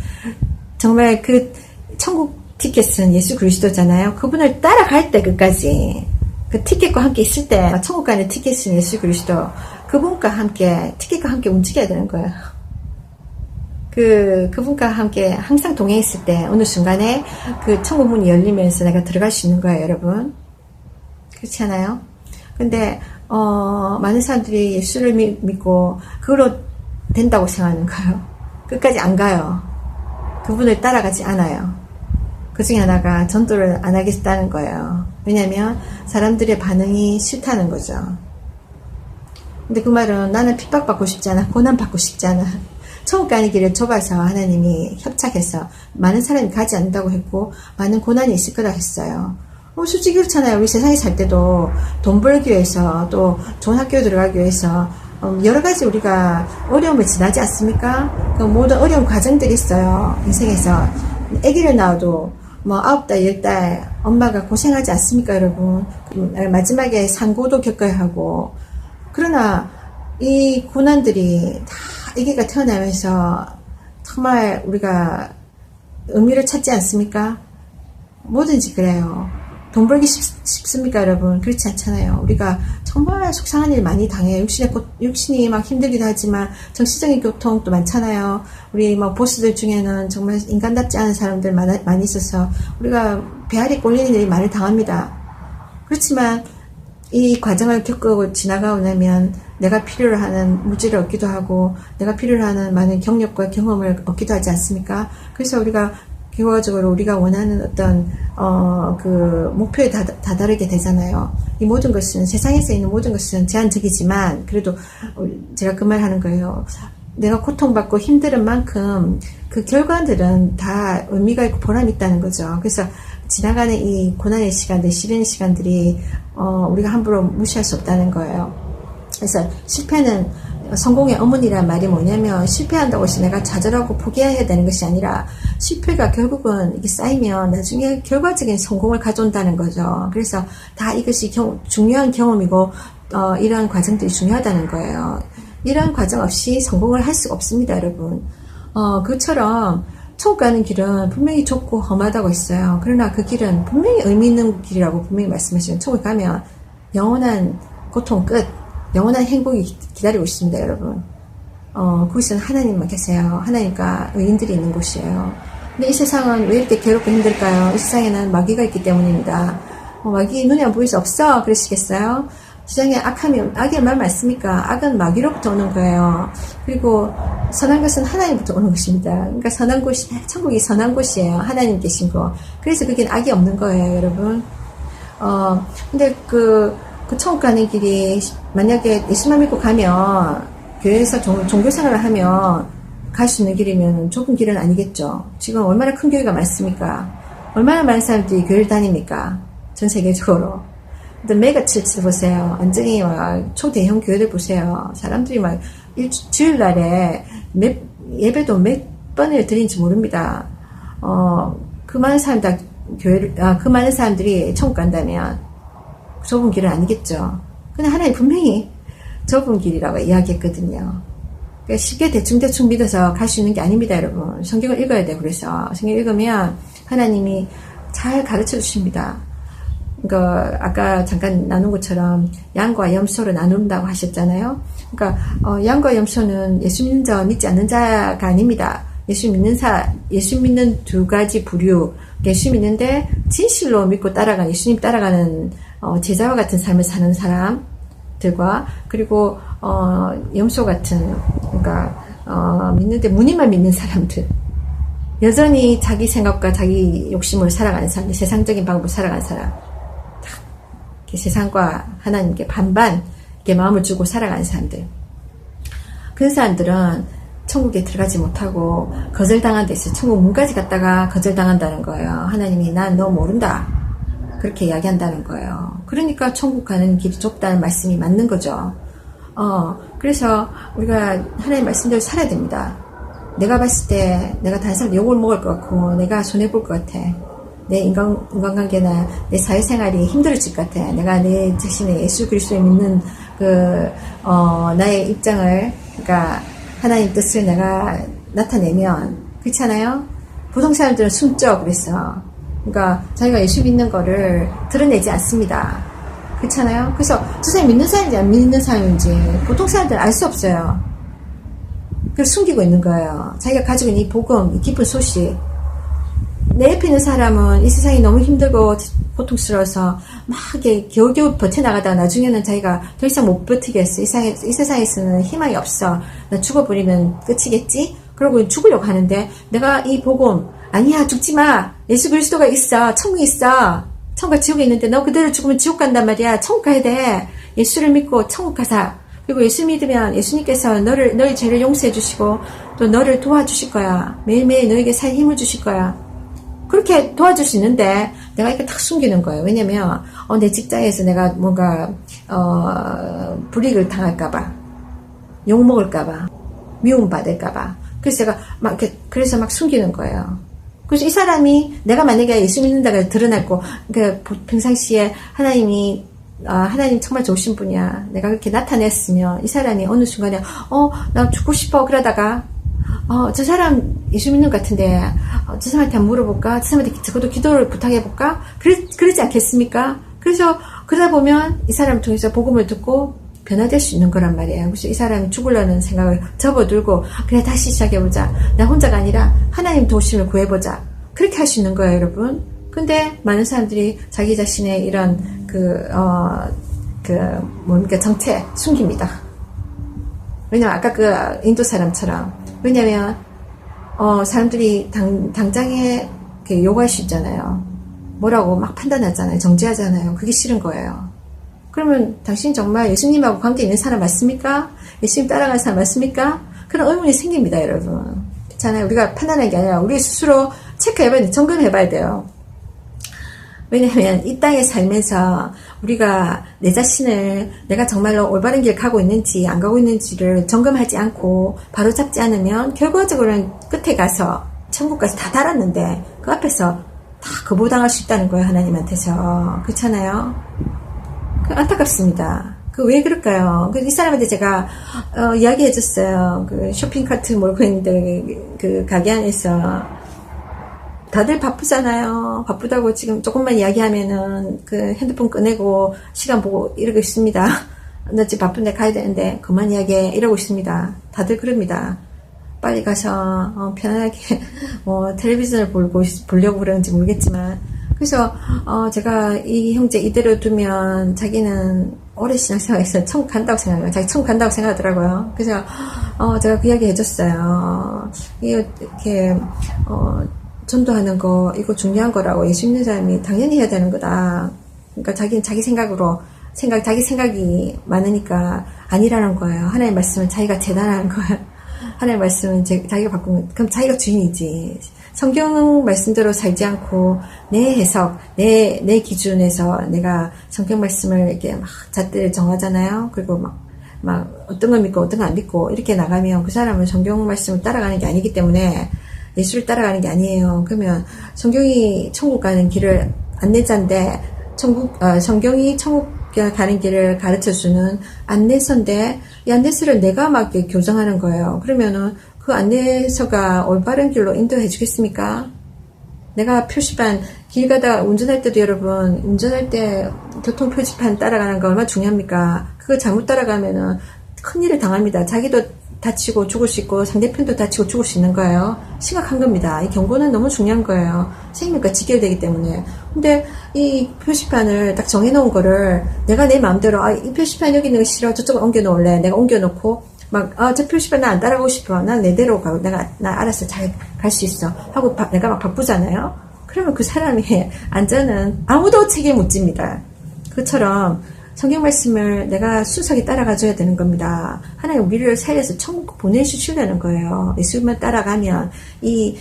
정말 그 천국 티켓은 예수 그리스도잖아요. 그분을 따라갈 때 끝까지. 그 티켓과 함께 있을 때 천국 가는 티켓은 예수 그리스도. 그분과 함께, 티켓과 함께 움직여야 되는 거예요. 그분과 함께 항상 동행했을 때 어느 순간에 그 천국 문이 열리면서 내가 들어갈 수 있는 거예요, 여러분. 그렇지 않아요? 근데 많은 사람들이 예수를 믿고 그걸로 된다고 생각하는 거예요. 끝까지 안 가요. 그분을 따라가지 않아요. 그 중에 하나가 전도를 안 하겠다는 거예요. 왜냐면 사람들의 반응이 싫다는 거죠. 근데 그 말은 나는 핍박받고 싶지 않아. 고난받고 싶지 않아. 천국 가는 길을 좁아서 하나님이 협착해서 많은 사람이 가지 않는다고 했고 많은 고난이 있을 거라 했어요. 솔직히 그렇잖아요. 우리 세상에 살 때도 돈 벌기 위해서 또 좋은 학교에 들어가기 위해서 여러 가지 우리가 어려움을 지나지 않습니까? 그 모든 어려운 과정들이 있어요. 인생에서. 아기를 낳아도 뭐 9달, 10달 엄마가 고생하지 않습니까, 여러분? 마지막에 상고도 겪어야 하고. 그러나 이 고난들이 다 아기가 태어나면서 정말 우리가 의미를 찾지 않습니까? 뭐든지 그래요. 돈 벌기 쉽습니까, 여러분? 그렇지 않잖아요. 우리가 정말 속상한 일 많이 당해요. 육신이 막 힘들기도 하지만 정신적인 고통도 많잖아요. 우리 뭐 보스들 중에는 정말 인간답지 않은 사람들 많이 있어서 우리가 배알이 꼴리는 일이 많이 당합니다. 그렇지만 이 과정을 겪고 지나가고 나면 내가 필요로 하는 물질을 얻기도 하고 내가 필요로 하는 많은 경력과 경험을 얻기도 하지 않습니까? 그래서 우리가 결과적으로 우리가 원하는 어떤 그 목표에 다다르게 되잖아요. 이 모든 것은 세상에서 있는 모든 것은 제한적이지만 그래도 제가 그 말 하는 거예요. 내가 고통받고 힘든 만큼 그 결과들은 다 의미가 있고 보람이 있다는 거죠. 그래서 지나가는 이 고난의 시간들, 시련의 시간들이 우리가 함부로 무시할 수 없다는 거예요. 그래서 실패는 성공의 어머니란 말이 뭐냐면 실패한다고 해서 내가 좌절하고 포기해야 되는 것이 아니라 실패가 결국은 이게 쌓이면 나중에 결과적인 성공을 가져온다는 거죠. 그래서 다 이것이 중요한 경험이고 이러한 과정들이 중요하다는 거예요. 이런 과정 없이 성공을 할 수가 없습니다, 여러분. 그처럼 천국 가는 길은 분명히 좁고 험하다고 했어요. 그러나 그 길은 분명히 의미 있는 길이라고 분명히 말씀하시는, 천국 가면 영원한 고통 끝, 영원한 행복이 기다리고 있습니다, 여러분. 그곳은 하나님만 계세요. 하나님과 의인들이 있는 곳이에요. 근데 이 세상은 왜 이렇게 괴롭고 힘들까요? 이 세상에는 마귀가 있기 때문입니다. 마귀 눈에 안 보일 수 없어 그러시겠어요? 세상에 악이 얼마나 많습니까? 악은 마귀로부터 오는 거예요. 그리고 선한 것은 하나님부터 오는 것입니다. 그러니까 선한 곳이, 천국이 선한 곳이에요. 하나님 계신 거. 그래서 그게 악이 없는 거예요, 여러분. 근데 그 천국 가는 길이, 만약에 예수만 믿고 가면, 교회에서 종교생활을 하면 갈 수 있는 길이면 좁은 길은 아니겠죠. 지금 얼마나 큰 교회가 많습니까? 얼마나 많은 사람들이 교회를 다닙니까? 전 세계적으로. 근데 메가처치 보세요. 완전히 막 초대형 교회들 보세요. 사람들이 막 주일날에 예배도 몇 번을 드린지 모릅니다. 그 많은 사람들 그 많은 사람들이 천국 간다면 좁은 길은 아니겠죠. 근데 하나님 분명히 좁은 길이라고 이야기했거든요. 그러니까 쉽게 대충 믿어서 갈 수 있는 게 아닙니다, 여러분. 성경을 읽어야 돼요. 그래서 성경 읽으면 하나님이 잘 가르쳐 주십니다. 그러니까 아까 잠깐 나눈 것처럼 양과 염소로 나눈다고 하셨잖아요. 그러니까 양과 염소는 예수 믿는 자와 믿지 않는 자가 아닙니다. 예수 믿는 두 가지 부류. 예수 믿는데 진실로 믿고 따라가는, 예수님 따라가는 제자와 같은 삶을 사는 사람들과, 그리고 염소 같은, 그러니까 믿는데 무늬만 믿는 사람들, 여전히 자기 생각과 자기 욕심으로 살아가는 사람들, 세상적인 방법으로 살아가는 사람, 세상과 하나님께 반반 이렇게 마음을 주고 살아가는 사람들, 그런 사람들은 천국에 들어가지 못하고 거절당한 데 있어요. 천국 문까지 갔다가 거절당한다는 거예요. 하나님이 난 너 모른다 그렇게 이야기한다는 거예요. 그러니까 천국 가는 길이 좁다는 말씀이 맞는 거죠. 그래서 우리가 하나님 말씀대로 살아야 됩니다. 내가 봤을 때 내가 다른 사람 욕을 먹을 것 같고 내가 손해볼 것 같아. 내 인간관계나 내 사회생활이 힘들어질 것 같아. 내가 내 자신의 예수 그리스도에 믿는 나의 입장을, 그러니까 하나님 뜻을 내가 나타내면, 그렇잖아요? 보통 사람들은 숨죠. 그래서 그러니까 자기가 예수 믿는 거를 드러내지 않습니다. 그렇잖아요? 그래서 저 사람이 믿는 사람인지 안 믿는 사람인지 보통 사람들은 알 수 없어요. 그걸 숨기고 있는 거예요. 자기가 가지고 있는 이 복음, 이 기쁜 소식. 내 옆에 있는 사람은 이 세상이 너무 힘들고 고통스러워서 막 이렇게 겨우겨우 버텨나가다가 나중에는 자기가 더 이상 못 버티겠어. 이 세상에서는 희망이 없어. 나 죽어버리면 끝이겠지? 그러고 죽으려고 하는데 내가 이 복음, 아니야 죽지 마. 예수 그리스도가 있어. 천국이 있어. 천국과 지옥이 있는데 너 그대로 죽으면 지옥 간단 말이야. 천국 가야 돼. 예수를 믿고 천국 가자. 그리고 예수 믿으면 예수님께서 너의 죄를 용서해 주시고 또 너를 도와주실 거야. 매일매일 너에게 살 힘을 주실 거야. 그렇게 도와줄 수 있는데 내가 이렇게 탁 숨기는 거예요. 왜냐면 내 직장에서 내가 뭔가 불이익을 당할까봐, 욕먹을까봐, 미움받을까봐. 그래서 제가 그래서 막 숨기는 거예요. 그래서 이 사람이 내가 만약에 예수 믿는다고 드러났고, 그러니까 평상시에 하나님 정말 좋으신 분이야. 내가 그렇게 나타냈으면 이 사람이 어느 순간에 나 죽고 싶어 그러다가 저 사람 예수 믿는 것 같은데 저 사람한테 한번 물어볼까? 저 사람한테 저도 기도를 부탁해볼까? 그러지 않겠습니까? 그래서 그러다 보면 이 사람을 통해서 복음을 듣고 변화될 수 있는 거란 말이에요. 그래서 이 사람이 죽으려는 생각을 접어들고 그래 다시 시작해보자. 나 혼자가 아니라 하나님 도우심을 구해보자. 그렇게 할 수 있는 거예요, 여러분. 근데 많은 사람들이 자기 자신의 이런 정체 숨깁니다. 왜냐면 아까 그 인도 사람처럼, 왜냐면 사람들이 당장에 요구할 수 있잖아요. 뭐라고 막 판단하잖아요. 정죄하잖아요. 그게 싫은 거예요. 그러면 당신 정말 예수님하고 관계 있는 사람 맞습니까? 예수님 따라가는 사람 맞습니까? 그런 의문이 생깁니다, 여러분. 그렇잖아요. 우리가 판단하는 게 아니라 우리 스스로 체크해봐야 돼. 점검해봐야 돼요. 왜냐하면 이 땅에 살면서 우리가 내 자신을 내가 정말로 올바른 길 가고 있는지 안 가고 있는지를 점검하지 않고 바로 잡지 않으면 결과적으로는 끝에 가서 천국 가서 다 달았는데 그 앞에서 다 거부당할 수 있다는 거예요. 하나님한테서. 그렇잖아요. 안타깝습니다. 그 왜 그럴까요? 이 사람한테 제가 이야기해줬어요. 그 쇼핑카트 몰고 있는데 그 가게 안에서 다들 바쁘잖아요. 바쁘다고 지금 조금만 이야기하면은 그 핸드폰 꺼내고 시간 보고 이러고 있습니다. 나 지금 바쁜데 가야 되는데 그만 이야기해 이러고 있습니다. 다들 그럽니다. 빨리 가서 편안하게 텔레비전을 보려고 그러는지 모르겠지만, 그래서 제가 이 형제 이대로 두면 자기는 오래 신앙생활에서 천국 간다고 생각해요. 자기 천국 간다고 생각하더라고요. 그래서 제가 그 이야기 해줬어요. 이렇게 전도하는 거 이거 중요한 거라고, 예수 믿는 사람이 당연히 해야 되는 거다. 그러니까 자기는 자기 생각으로 자기 생각이 많으니까 아니라는 거예요. 하나님의 말씀은 자기가 재단하는 거예요. 하나님의 말씀은 자기가 바꾸면, 그럼 자기가 주인이지. 성경 말씀대로 살지 않고 내 해석, 내 기준에서 내가 성경 말씀을 이렇게 막 잣대를 정하잖아요. 그리고 막 어떤 걸 믿고 어떤 걸 안 믿고 이렇게 나가면 그 사람은 성경 말씀을 따라가는 게 아니기 때문에 예수를 따라가는 게 아니에요. 그러면 성경이 천국 가는 길을 안내자인데 성경이 천국 가는 길을 가르쳐주는 안내서인데, 이 안내서를 내가 막 교정하는 거예요. 그러면은 그 안내서가 올바른 길로 인도해 주겠습니까? 내가 표지판, 길 가다가 운전할 때도 여러분, 운전할 때 교통 표지판 따라가는 거 얼마나 중요합니까? 그거 잘못 따라가면은 큰일을 당합니다. 자기도 다치고 죽을 수 있고 상대편도 다치고 죽을 수 있는 거예요. 심각한 겁니다. 이 경고는 너무 중요한 거예요. 생명과 직결되기 때문에. 근데 이 표시판을 딱 정해놓은 거를 내가 내 마음대로 이 표시판 여기 있는 거 싫어, 저쪽으로 옮겨놓을래. 내가 옮겨놓고 저 표시판 나 안 따라가고 싶어. 난 내대로 가고 나 알아서 잘 갈 수 있어 하고 내가 막 바쁘잖아요. 그러면 그 사람의 안전은 아무도 책임 못 집니다. 그처럼 성경 말씀을 내가 순수하게 따라가줘야 되는 겁니다. 하나님 우리를 살려서 천국 보내주시려는 거예요. 예수만 따라가면 이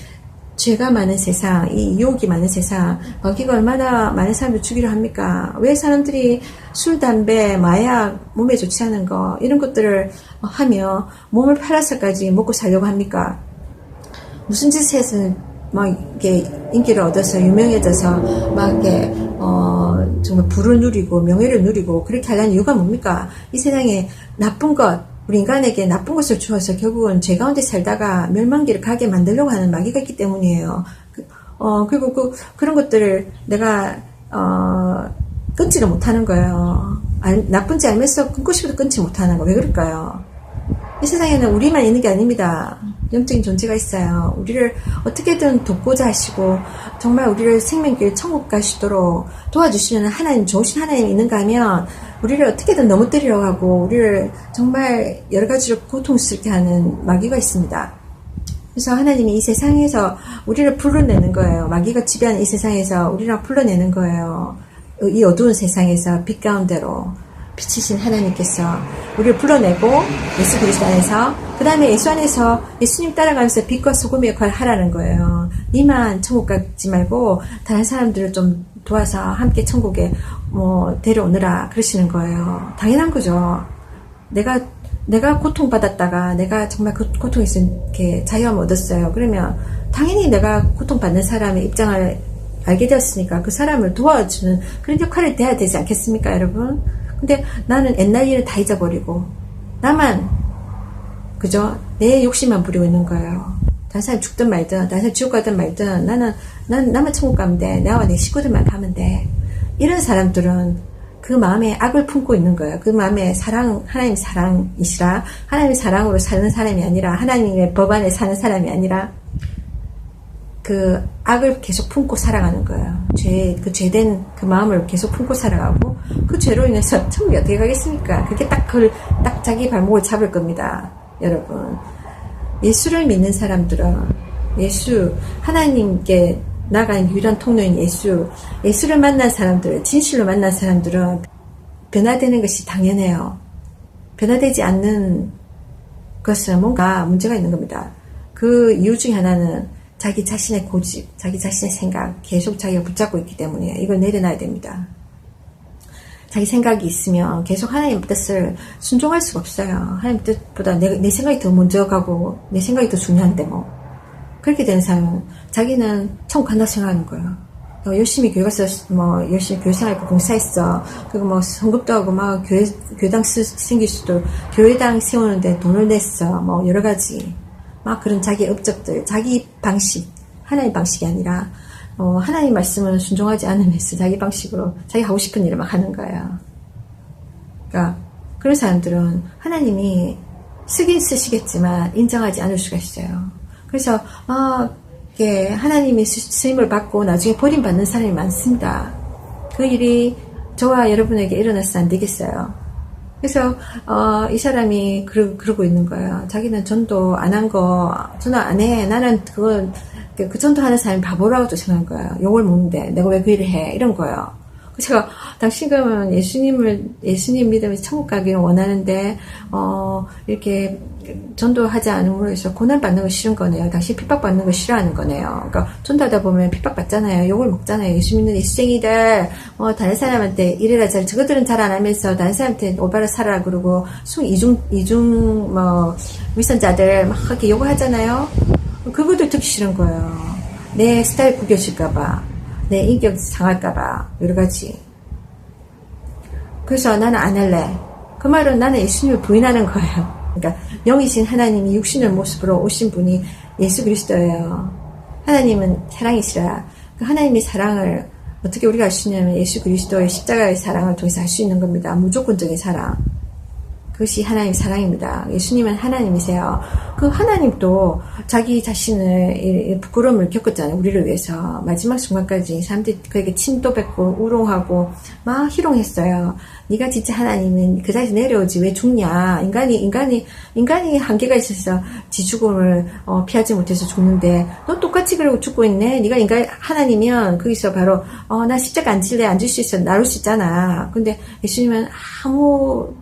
죄가 많은 세상, 이 유혹이 많은 세상, 마귀가 얼마나 많은 사람을 죽이려 합니까? 왜 사람들이 술, 담배, 마약, 몸에 좋지 않은 거 이런 것들을 하며 몸을 팔아서까지 먹고 살려고 합니까? 무슨 짓을 해서 막 이렇게 인기를 얻어서 유명해져서 막 이렇게 정말 부를 누리고 명예를 누리고 그렇게 하려는 이유가 뭡니까? 이 세상에 나쁜 것, 우리 인간에게 나쁜 것을 주어서 결국은 죄 가운데 살다가 멸망길을 가게 만들려고 하는 마귀가 있기 때문이에요. 그리고 그런 것들을 내가 끊지를 못하는 거예요. 나쁜지 알면서 끊고 싶어도 끊지 못하는 거. 왜 그럴까요? 이 세상에는 우리만 있는 게 아닙니다. 영적인 존재가 있어요. 우리를 어떻게든 돕고자 하시고 정말 우리를 생명길 천국 가시도록 도와주시는 하나님, 좋으신 하나님이 있는가 하면 우리를 어떻게든 넘어뜨리려고 하고 우리를 정말 여러 가지로 고통스럽게 하는 마귀가 있습니다. 그래서 하나님이 이 세상에서 우리를 불러내는 거예요. 마귀가 지배하는 이 세상에서 우리를 불러내는 거예요. 이 어두운 세상에서 빛 가운데로 빛이신 하나님께서 우리를 불러내고 예수 그리스도 안에서, 그 다음에 예수 안에서 예수님 따라가면서 빛과 소금의 역할을 하라는 거예요. 니만 천국 가지 말고 다른 사람들을 좀 도와서 함께 천국에 데려오느라 그러시는 거예요. 당연한 거죠. 내가 고통받았다가 내가 정말 그 고통에서 이렇게 자유함을 얻었어요. 그러면 당연히 내가 고통받는 사람의 입장을 알게 되었으니까 그 사람을 도와주는 그런 역할을 해야 되지 않겠습니까, 여러분? 근데 나는 옛날 일을 다 잊어버리고 나만 그죠? 내 욕심만 부리고 있는 거예요. 다른 사람 죽든 말든, 다른 사람 지옥 가든 말든 나만 천국 가면 돼. 나와 내 식구들만 가면 돼. 이런 사람들은 그 마음에 악을 품고 있는 거예요. 그 마음에 하나님 사랑이시라, 하나님의 사랑으로 사는 사람이 아니라, 하나님의 법 안에 사는 사람이 아니라 그 악을 계속 품고 살아가는 거예요. 죄된 그 마음을 계속 품고 살아가고, 그 죄로 인해서 천국에 어떻게 가겠습니까? 그게 딱 자기 발목을 잡을 겁니다. 여러분. 예수를 믿는 사람들은, 하나님께 나가는 유일한 통로인 예수를 만난 사람들, 진실로 만난 사람들은 변화되는 것이 당연해요. 변화되지 않는 것은 뭔가 문제가 있는 겁니다. 그 이유 중에 하나는 자기 자신의 고집, 자기 자신의 생각, 계속 자기가 붙잡고 있기 때문에 이걸 내려놔야 됩니다. 자기 생각이 있으면 계속 하나님 뜻을 순종할 수가 없어요. 하나님 뜻보다 내 생각이 더 먼저 가고 내 생각이 더 중요한데 그렇게 되는 사람은 자기는 천국 간다고 생각하는 거예요. 열심히 교회 가서 뭐 열심히 교회 생활하고 봉사했어. 그리고 뭐 성급도 하고 막 교회당 생길 수도 교회당 세우는데 돈을 냈어. 뭐 여러 가지 막 그런 자기 업적들, 자기 방식, 하나님 방식이 아니라 하나님 말씀을 순종하지 않으면서 자기 방식으로 자기 하고 싶은 일을 막 하는 거야. 그러니까 그런 사람들은 하나님이 쓰긴 쓰시겠지만 인정하지 않을 수가 있어요. 그래서 이게 하나님이 쓰임을 받고 나중에 버림받는 사람이 많습니다. 그 일이 저와 여러분에게 일어나서 안 되겠어요. 그래서 이 사람이 그러고 있는 거예요. 자기는 전도 안 한 거, 전도 안 해. 나는 그 전도하는 사람이 바보라고도 생각한 거예요. 욕을 먹는데 내가 왜 그 일을 해? 이런 거예요. 제가 당신은 예수님 믿으면서 천국 가기를 원하는데 이렇게 전도하지 않음으로 해서 고난받는 거 싫은 거네요. 당신 핍박받는 거 싫어하는 거네요. 그러니까 전도하다 보면 핍박받잖아요. 욕을 먹잖아요. 예수 믿는 예수쟁이들 다른 사람한테 이래라 저래라 저것들은 잘 안 하면서 다른 사람한테 올바로 살아라 그러고 이중 위선자들 막 이렇게 욕을 하잖아요. 그것도 듣기 싫은 거예요. 내 스타일 구겨질까봐, 내 인격 상할까봐, 여러 가지. 그래서 나는 안 할래. 그 말은 나는 예수님을 부인하는 거예요. 그러니까 영이신 하나님이 육신의 모습으로 오신 분이 예수 그리스도예요. 하나님은 사랑이시라. 그 하나님의 사랑을 어떻게 우리가 알 수 있냐면 예수 그리스도의 십자가의 사랑을 통해서 알 수 있는 겁니다. 무조건적인 사랑. 그것이 하나님의 사랑입니다. 예수님은 하나님이세요. 그 하나님도 자기 자신을 부끄러움을 겪었잖아요. 우리를 위해서. 마지막 순간까지 사람들이 그에게 침도 뱉고 우롱하고 막 희롱했어요. 네가 진짜 하나님은 그 자리에서 내려오지 왜 죽냐. 인간이 한계가 있어서 지 죽음을 피하지 못해서 죽는데 너 똑같이 그러고 죽고 있네. 네가 인간 하나님이면 거기서 바로 나 십자가 안 질래. 안 질 수 있어. 나올 수 있잖아. 근데 예수님은 아무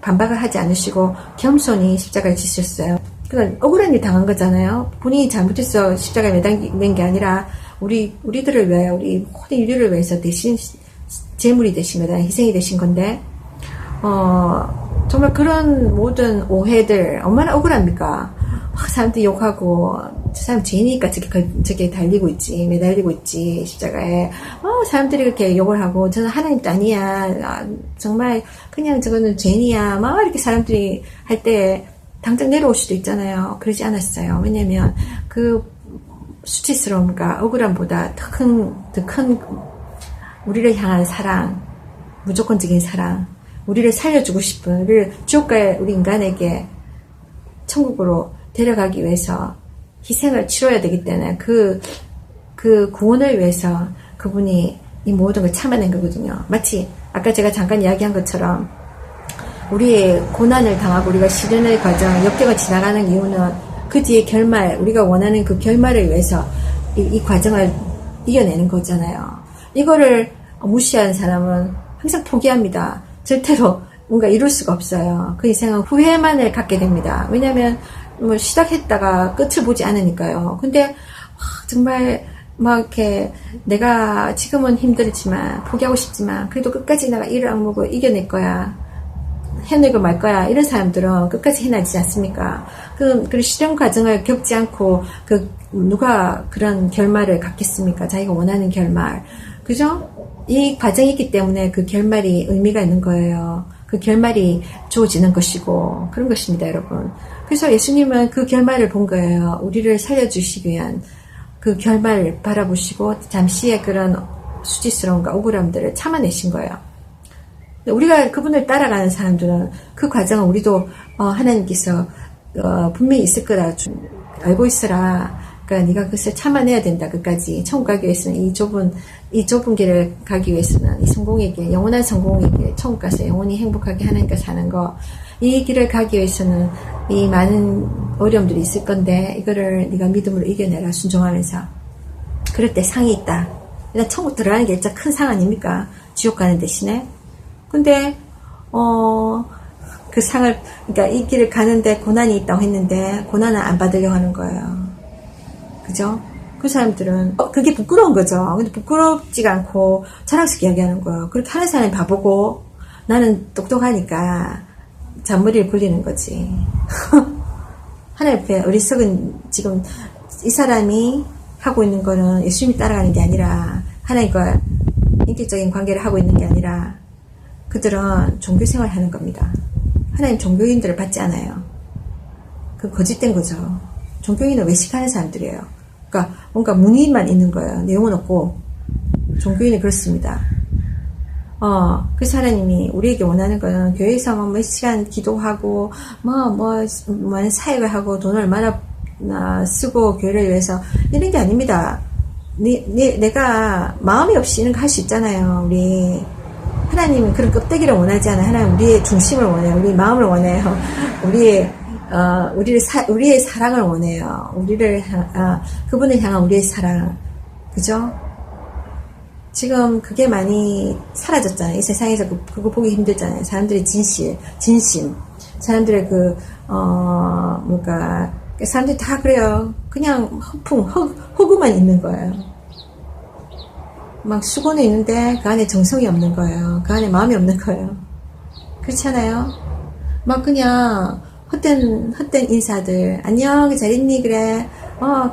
반박을 하지 않으시고 겸손히 십자가를 지셨어요. 그건 억울한 일 당한 거잖아요. 본인이 잘못해서 십자가에 매달린 게 아니라 우리들을 위해 우리 모든 인류를 위해서 대신 제물이 되신 거다. 희생이 되신 건데 정말 그런 모든 오해들 얼마나 억울합니까? 사람들이 욕하고 저 사람 죄니까 저게 달리고 있지, 매달리고 있지 십자가에. 사람들이 그렇게 욕을 하고 저는 하나님도 아니야. 정말 그냥 저거는 죄니야. 막 이렇게 사람들이 할 때 당장 내려올 수도 있잖아요. 그러지 않았어요. 왜냐면 그 수치스러움과 억울함보다 더 큰 우리를 향한 사랑, 무조건적인 사랑, 우리를 살려주고 싶은, 우리를 지옥가에 우리 인간에게 천국으로 데려가기 위해서 희생을 치러야 되기 때문에 그 구원을 위해서 그분이 이 모든 걸 참아낸 거거든요. 마치 아까 제가 잠깐 이야기한 것처럼 우리의 고난을 당하고 우리가 시련의 과정, 역경을 지나가는 이유는 그 뒤에 결말, 우리가 원하는 그 결말을 위해서 이 과정을 이겨내는 거잖아요. 이거를 무시하는 사람은 항상 포기합니다. 절대로 뭔가 이룰 수가 없어요. 그 인생은 후회만을 갖게 됩니다. 왜냐하면 시작했다가 끝을 보지 않으니까요. 근데 정말 막 이렇게 내가 지금은 힘들지만 포기하고 싶지만 그래도 끝까지 내가 이를 악물고 이겨낼 거야. 해내고 말 거야. 이런 사람들은 끝까지 해내지 않습니까? 그 실현 과정을 겪지 않고 누가 그런 결말을 갖겠습니까? 자기가 원하는 결말. 그죠? 이 과정이 있기 때문에 그 결말이 의미가 있는 거예요. 그 결말이 주어지는 것이고 그런 것입니다, 여러분. 그래서 예수님은 그 결말을 본 거예요. 우리를 살려주시기 위한 그 결말을 바라보시고 잠시의 그런 수치스러움과 억울함들을 참아내신 거예요. 우리가 그분을 따라가는 사람들은 그 과정은 우리도 하나님께서 분명히 있을 거라 알고 있으라. 그러니까 네가 그것을 참아내야 된다. 끝까지 천국 가기 위해서는 이 좁은 길을 가기 위해서는 이 성공에게 영원한 성공에게 천국 가서 영원히 행복하게 하나님과 사는 거. 이 길을 가기 위해서는 이 많은 어려움들이 있을 건데 이거를 네가 믿음으로 이겨내라. 순종하면서. 그럴 때 상이 있다. 일단 천국 들어가는 게 진짜 큰 상 아닙니까? 지옥 가는 대신에. 근데 그 상을 그러니까 이 길을 가는데 고난이 있다고 했는데 고난은 안 받으려고 하는 거예요. 그죠? 그 사람들은 그게 부끄러운 거죠. 근데 부끄럽지가 않고 자랑스럽게 이야기하는 거예요. 그렇게 하는 사람이 바보고 나는 똑똑하니까 잔머리를 굴리는 거지. 하나님 앞에 어리석은 지금 이 사람이 하고 있는 거는 예수님이 따라가는 게 아니라 하나님과 인격적인 관계를 하고 있는 게 아니라 그들은 종교 생활을 하는 겁니다. 하나님 종교인들을 받지 않아요. 그 거짓된 거죠. 종교인은 외식하는 사람들이에요. 그러니까 뭔가 문의만 있는 거예요. 내용은 없고. 종교인은 그렇습니다. 그래서 하나님이 우리에게 원하는 거는 교회에서 몇 시간 기도하고 많은 사역을 하고 돈을 얼마나 쓰고 교회를 위해서 이런 게 아닙니다. 내가 마음이 없이 이런 거 할 수 있잖아요. 우리 하나님은 그런 껍데기를 원하지 않아요. 하나님 우리의 중심을 원해요. 우리 마음을 원해요. 우리의 사랑을 원해요. 그분을 향한 우리의 사랑. 그죠? 지금 그게 많이 사라졌잖아요. 이 세상에서 그거 보기 힘들잖아요. 사람들의 진심. 사람들의 사람들이 다 그래요. 그냥 허구만 있는 거예요. 막 수고는 있는데 그 안에 정성이 없는 거예요. 그 안에 마음이 없는 거예요. 그렇잖아요. 막 그냥 헛된 인사들. 안녕, 잘 있니? 그래.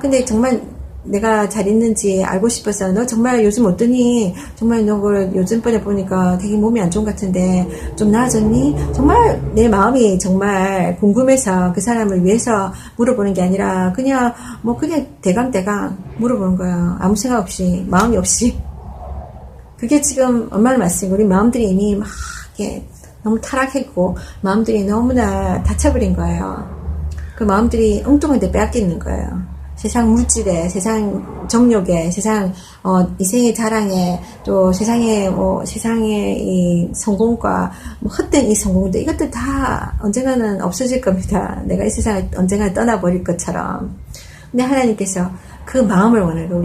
근데 정말 내가 잘 있는지 알고 싶어서 너 정말 요즘 어떠니? 정말 너 요즘번에 보니까 되게 몸이 안 좋은 것 같은데 좀 나아졌니? 정말 내 마음이 정말 궁금해서 그 사람을 위해서 물어보는 게 아니라 그냥 대강 물어보는 거야. 아무 생각 없이, 마음이 없이. 그게 지금 얼마나 많습니까? 우리 마음들이 이미 막 이렇게 너무 타락했고 마음들이 너무나 다쳐버린 거예요. 그 마음들이 엉뚱한데 빼앗기는 거예요. 세상 물질에, 세상 정욕에, 세상 이생의 자랑에, 또 세상의 이 성공과 헛된 이 성공들, 이것들 다 언젠가는 없어질 겁니다. 내가 이 세상을 언젠가 떠나버릴 것처럼. 근데 하나님께서 그 마음을 원해요.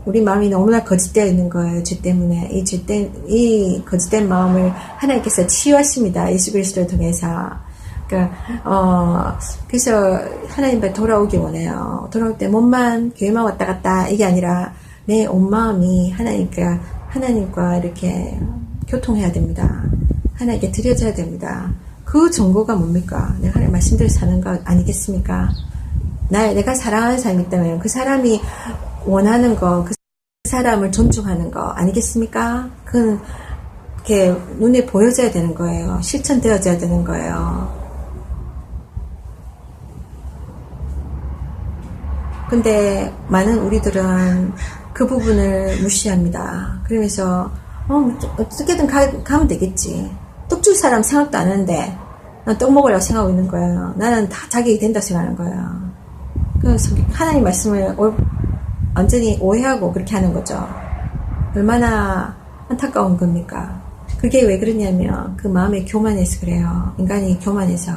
우리 마음이 너무나 거짓되어 있는 거예요. 죄 때문에. 이 거짓된 마음을 하나님께서 치유하십니다. 예수 그리스도를 통해서. 그래서 하나님 앞에 돌아오기 원해요. 돌아올 때 몸만, 교회만 왔다 갔다, 이게 아니라 내 온 마음이 하나님과 이렇게 교통해야 됩니다. 하나님께 드려져야 됩니다. 그 정보가 뭡니까? 내가 하나님 말씀대로 사는 거 아니겠습니까? 내가 사랑하는 사람이 있다면 그 사람이 원하는 거, 그 사람을 존중하는 거 아니겠습니까? 그건 이렇게 눈에 보여져야 되는 거예요. 실천되어져야 되는 거예요. 근데 많은 우리들은 그 부분을 무시합니다. 그러면서 어떻게든 가면 되겠지. 떡 줄 사람 생각도 안 하는데 난 떡 먹으려고 생각하고 있는 거예요. 나는 다 자격이 된다고 생각하는 거예요. 그래서 하나님 말씀을 완전히 오해하고 그렇게 하는 거죠. 얼마나 안타까운 겁니까? 그게 왜 그러냐면 그 마음의 교만해서 그래요. 인간이 교만해서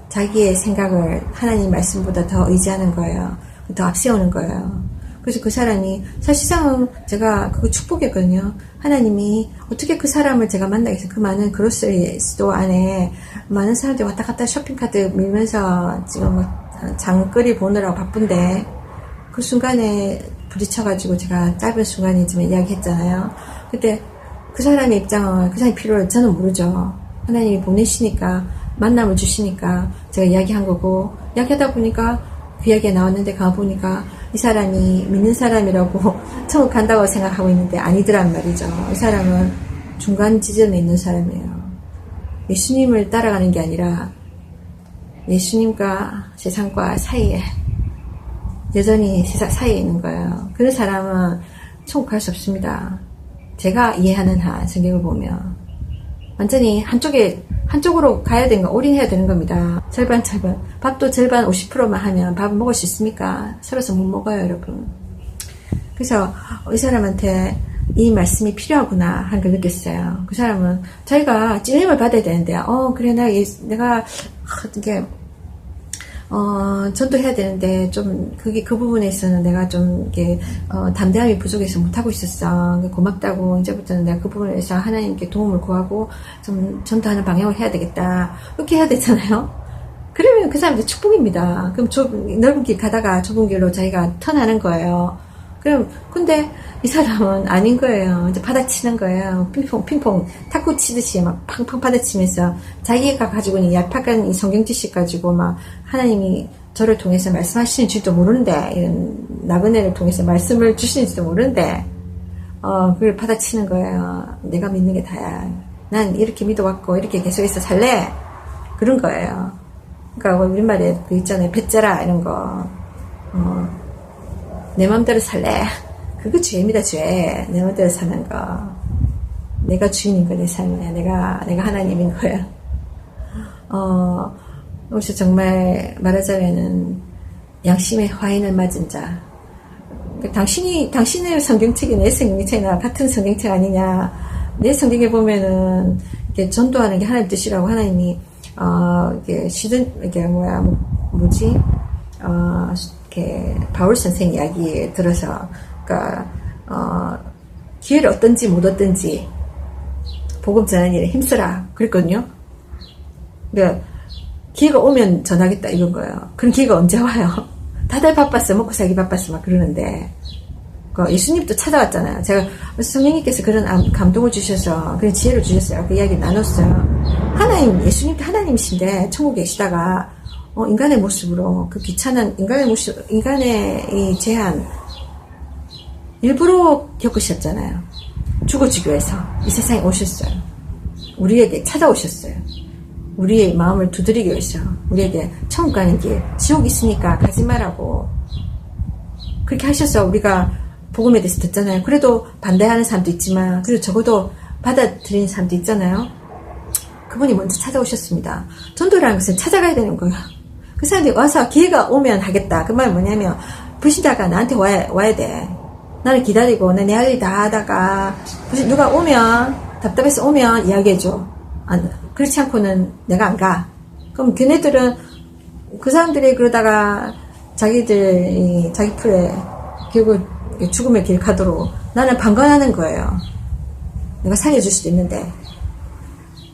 자기의 생각을 하나님 말씀보다 더 의지하는 거예요. 더 앞세우는 거예요. 그래서 그 사람이 사실상은 제가 그거 축복했거든요. 하나님이 어떻게 그 사람을 제가 만나겠어요. 그 많은 그로서리 스토어 안에 많은 사람들이 왔다 갔다 쇼핑카드 밀면서 지금 장거리 보느라고 바쁜데 그 순간에 부딪혀가지고 제가 짧은 순간이지만 이야기했잖아요. 그때 그 사람의 입장은 그 사람이 필요를 저는 모르죠. 하나님이 보내시니까 만남을 주시니까 제가 이야기한 거고 이야기하다 보니까 그 이야기가 나왔는데 가보니까 이 사람이 믿는 사람이라고 천국 간다고 생각하고 있는데 아니더란 말이죠. 이 사람은 중간 지점에 있는 사람이에요. 예수님을 따라가는 게 아니라 예수님과 세상과 사이에 여전히 세상 사이에 있는 거예요. 그런 사람은 천국 갈 수 없습니다. 제가 이해하는 한 성경을 보면 완전히 한쪽으로 가야 되는 거, 올인해야 되는 겁니다. 절반. 밥도 절반 50%만 하면 밥을 먹을 수 있습니까? 서로서 못 먹어요, 여러분. 그래서 이 사람한테 이 말씀이 필요하구나 하는 걸 느꼈어요. 그 사람은 자기가 찔림을 받아야 되는데, 그래, 내가 이게 전도해야 되는데 좀 그 부분에 있어서는 내가 좀 이게 담대함이 부족해서 못하고 있었어. 고맙다고 이제부터는 내가 그 부분에서 하나님께 도움을 구하고 좀 전도하는 방향을 해야 되겠다. 이렇게 해야 되잖아요. 그러면 그 사람들 축복입니다. 그럼 넓은 길 가다가 좁은 길로 자기가 턴하는 거예요. 근데 이 사람은 아닌 거예요. 이제 받아치는 거예요. 핑퐁, 탁구 치듯이 막 팡팡 받아치면서 자기가 가지고 있는 얄팍한 이 성경 지식 가지고 막 하나님이 저를 통해서 말씀하시는지도 모르는데, 이런 나그네를 통해서 말씀을 주시는지도 모르는데, 그걸 받아치는 거예요. 내가 믿는 게 다야. 난 이렇게 믿어왔고, 이렇게 계속해서 살래. 그런 거예요. 그러니까 우리말에 그 있잖아요. 배짜라 이런 거. 내 맘대로 살래. 그거 죄입니다, 죄. 내 맘대로 사는 거. 내가 주인인 거, 내 삶이야. 내가 하나님인 거야. 그래서 정말 말하자면은 양심의 화인을 맞은 자. 그러니까 당신의 성경책이 내 성경책이나 같은 성경책 아니냐. 내 성경에 보면은 이렇게 전도하는 게 하나님 뜻이라고 하나님이 이게 이렇게 바울 선생 이야기 들어서, 그러니까 기회를 얻든지 못 얻든지 복음 전하는 일에 힘쓰라 그랬거든요. 그러니까 기회가 오면 전하겠다 이건 거예요. 그런 기회가 언제 와요? 다들 바빴어, 먹고 살기 바빴어 막 그러는데, 예수님도 찾아왔잖아요. 제가 성령님께서 그런 감동을 주셔서 그런 지혜를 주셨어요. 그 이야기 나눴어요. 예수님도 하나님이신데 천국에 계시다가 인간의 모습으로 그 귀찮은 인간의 이 제한 일부러 겪으셨잖아요. 죽어주기 위해서 이 세상에 오셨어요. 우리에게 찾아오셨어요. 우리의 마음을 두드리기 위해서 우리에게 천국 가는 길, 지옥 있으니까 가지 말라고 그렇게 하셔서 우리가 복음에 대해서 듣잖아요. 그래도 반대하는 사람도 있지만 그래도 적어도 받아들이는 사람도 있잖아요. 그분이 먼저 찾아오셨습니다. 전도라는 것은 찾아가야 되는 거예요. 그 사람들이 와서 기회가 오면 하겠다. 그 말은 뭐냐면 불신자가 나한테 와야 돼. 나를 기다리고 내 할 일 다 하다가 누가 오면 답답해서 오면 이야기해줘. 그렇지 않고는 내가 안 가. 그럼 걔네들은 그 사람들이 그러다가 자기 풀에 결국 죽음의 길 가도록 나는 방관하는 거예요. 내가 살려줄 수도 있는데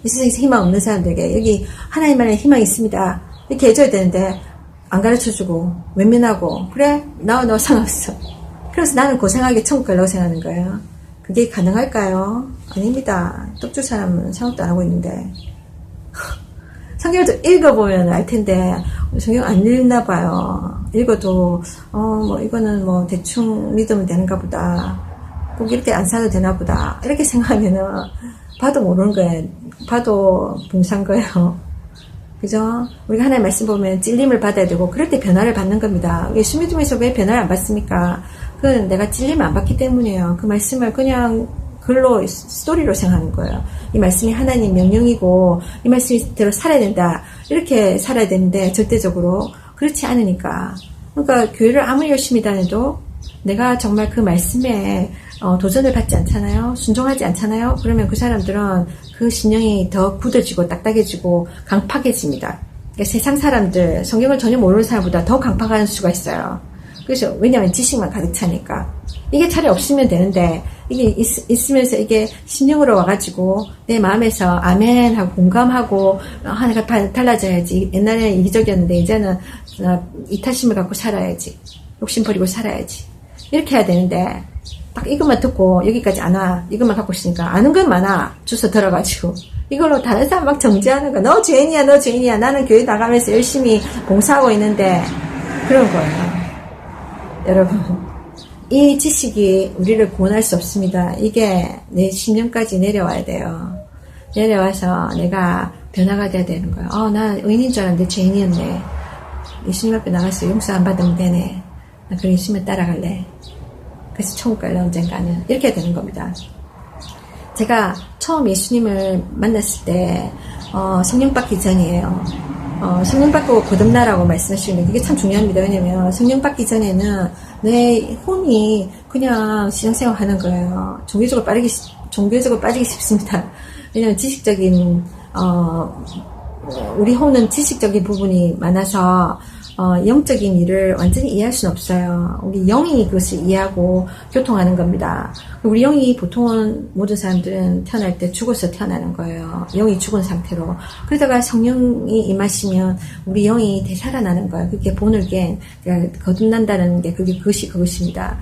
이 세상에서 희망 없는 사람들에게 여기 하나님만의 희망이 있습니다 이렇게 해줘야 되는데 안 가르쳐주고 외면하고 그래 너 상관없어. 그래서 나는 고생하게 천국 가려고 생각하는 거예요. 그게 가능할까요? 아닙니다. 떡줄 사람은 생각도 안 하고 있는데 성경을 읽어보면 알 텐데 성경 안 읽나 봐요. 읽어도 이거는 대충 믿으면 되는가 보다. 꼭 이렇게 안 살아도 되나 보다. 이렇게 생각하면은 봐도 모르는 거예요. 봐도 붕산 거예요. 그죠? 우리가 하나님 말씀 보면 찔림을 받아야 되고 그럴 때 변화를 받는 겁니다. 예수 믿으면서 왜 변화를 안 받습니까? 그건 내가 찔림을 안 받기 때문이에요. 그 말씀을 그냥 글로 스토리로 생각하는 거예요. 이 말씀이 하나님 명령이고 이 말씀대로 살아야 된다. 이렇게 살아야 되는데 절대적으로 그렇지 않으니까. 그러니까 교회를 아무리 열심히 다녀도 내가 정말 그 말씀에 도전을 받지 않잖아요. 순종하지 않잖아요. 그러면 그 사람들은 그 신령이 더 굳어지고 딱딱해지고 강팍해집니다. 그러니까 세상 사람들, 성경을 전혀 모르는 사람보다 더 강팍할 수가 있어요. 그래서 왜냐하면 지식만 가득 차니까. 이게 차라리 없으면 되는데 이게 있으면서 이게 신령으로 와가지고 내 마음에서 아멘 하고 공감하고 하나가 달라져야지. 옛날에는 이기적이었는데 이제는 이타심을 갖고 살아야지. 욕심 버리고 살아야지. 이렇게 해야 되는데 딱 이것만 듣고 여기까지 안 와. 이것만 갖고 있으니까 아는 건 많아. 주워 들어가지고 이걸로 다른 사람 막 정죄하는 거야. 너 죄인이야. 나는 교회 나가면서 열심히 봉사하고 있는데 그런 거예요. 여러분, 이 지식이 우리를 구원할 수 없습니다. 이게 내 심령까지 내려와야 돼요. 내려와서 내가 변화가 돼야 되는 거예요. 나 의인인 줄 알았는데 죄인이었네. 예수님 앞에 나가서 용서 안 받으면 되네. 나 그럼 예수님을 따라갈래. 그래서 천국 갈래 언젠가는. 이렇게 되는 겁니다. 제가 처음 예수님을 만났을 때 성령 받기 전이에요. 성령 받고 거듭나라고 말씀하시는데 그게 참 중요합니다. 왜냐면 성령 받기 전에는 내 혼이 그냥 신앙생활 하는 거예요. 종교적으로 빠지기 쉽습니다. 왜냐면 지식적인 우리 혼은 지식적인 부분이 많아서 영적인 일을 완전히 이해할 수는 없어요. 우리 영이 그것을 이해하고 교통하는 겁니다. 우리 영이 보통은 모든 사람들은 태어날 때 죽어서 태어나는 거예요. 영이 죽은 상태로. 그러다가 성령이 임하시면 우리 영이 되살아나는 거예요. 그게 본을겐 거듭난다는 게 그것입니다.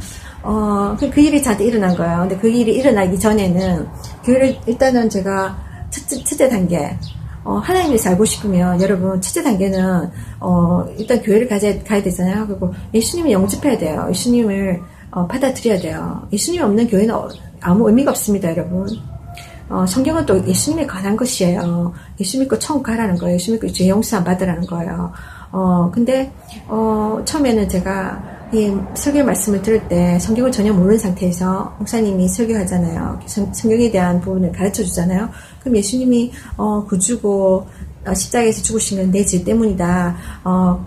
그 일이 저한테 일어난 거예요. 근데 그 일이 일어나기 전에는 교회를 일단은 제가 첫째 단계 하나님을 알고 싶으면 여러분 첫째 단계는 일단 교회를 가야 되잖아요. 그리고 예수님을 영접해야 돼요. 예수님을 받아들여야 돼요. 예수님 없는 교회는 아무 의미가 없습니다, 여러분. 성경은 또 예수님에 관한 것이에요. 예수 믿고 천국 가라는 거예요. 예수 믿고 죄 용서 받으라는 거예요. 근데 처음에는 제가 이 설교 말씀을 들을 때 성경을 전혀 모르는 상태에서 목사님이 설교하잖아요. 성경에 대한 부분을 가르쳐 주잖아요. 그럼 예수님이 구주고 십자가에서 죽으신 건 내 죄 때문이다.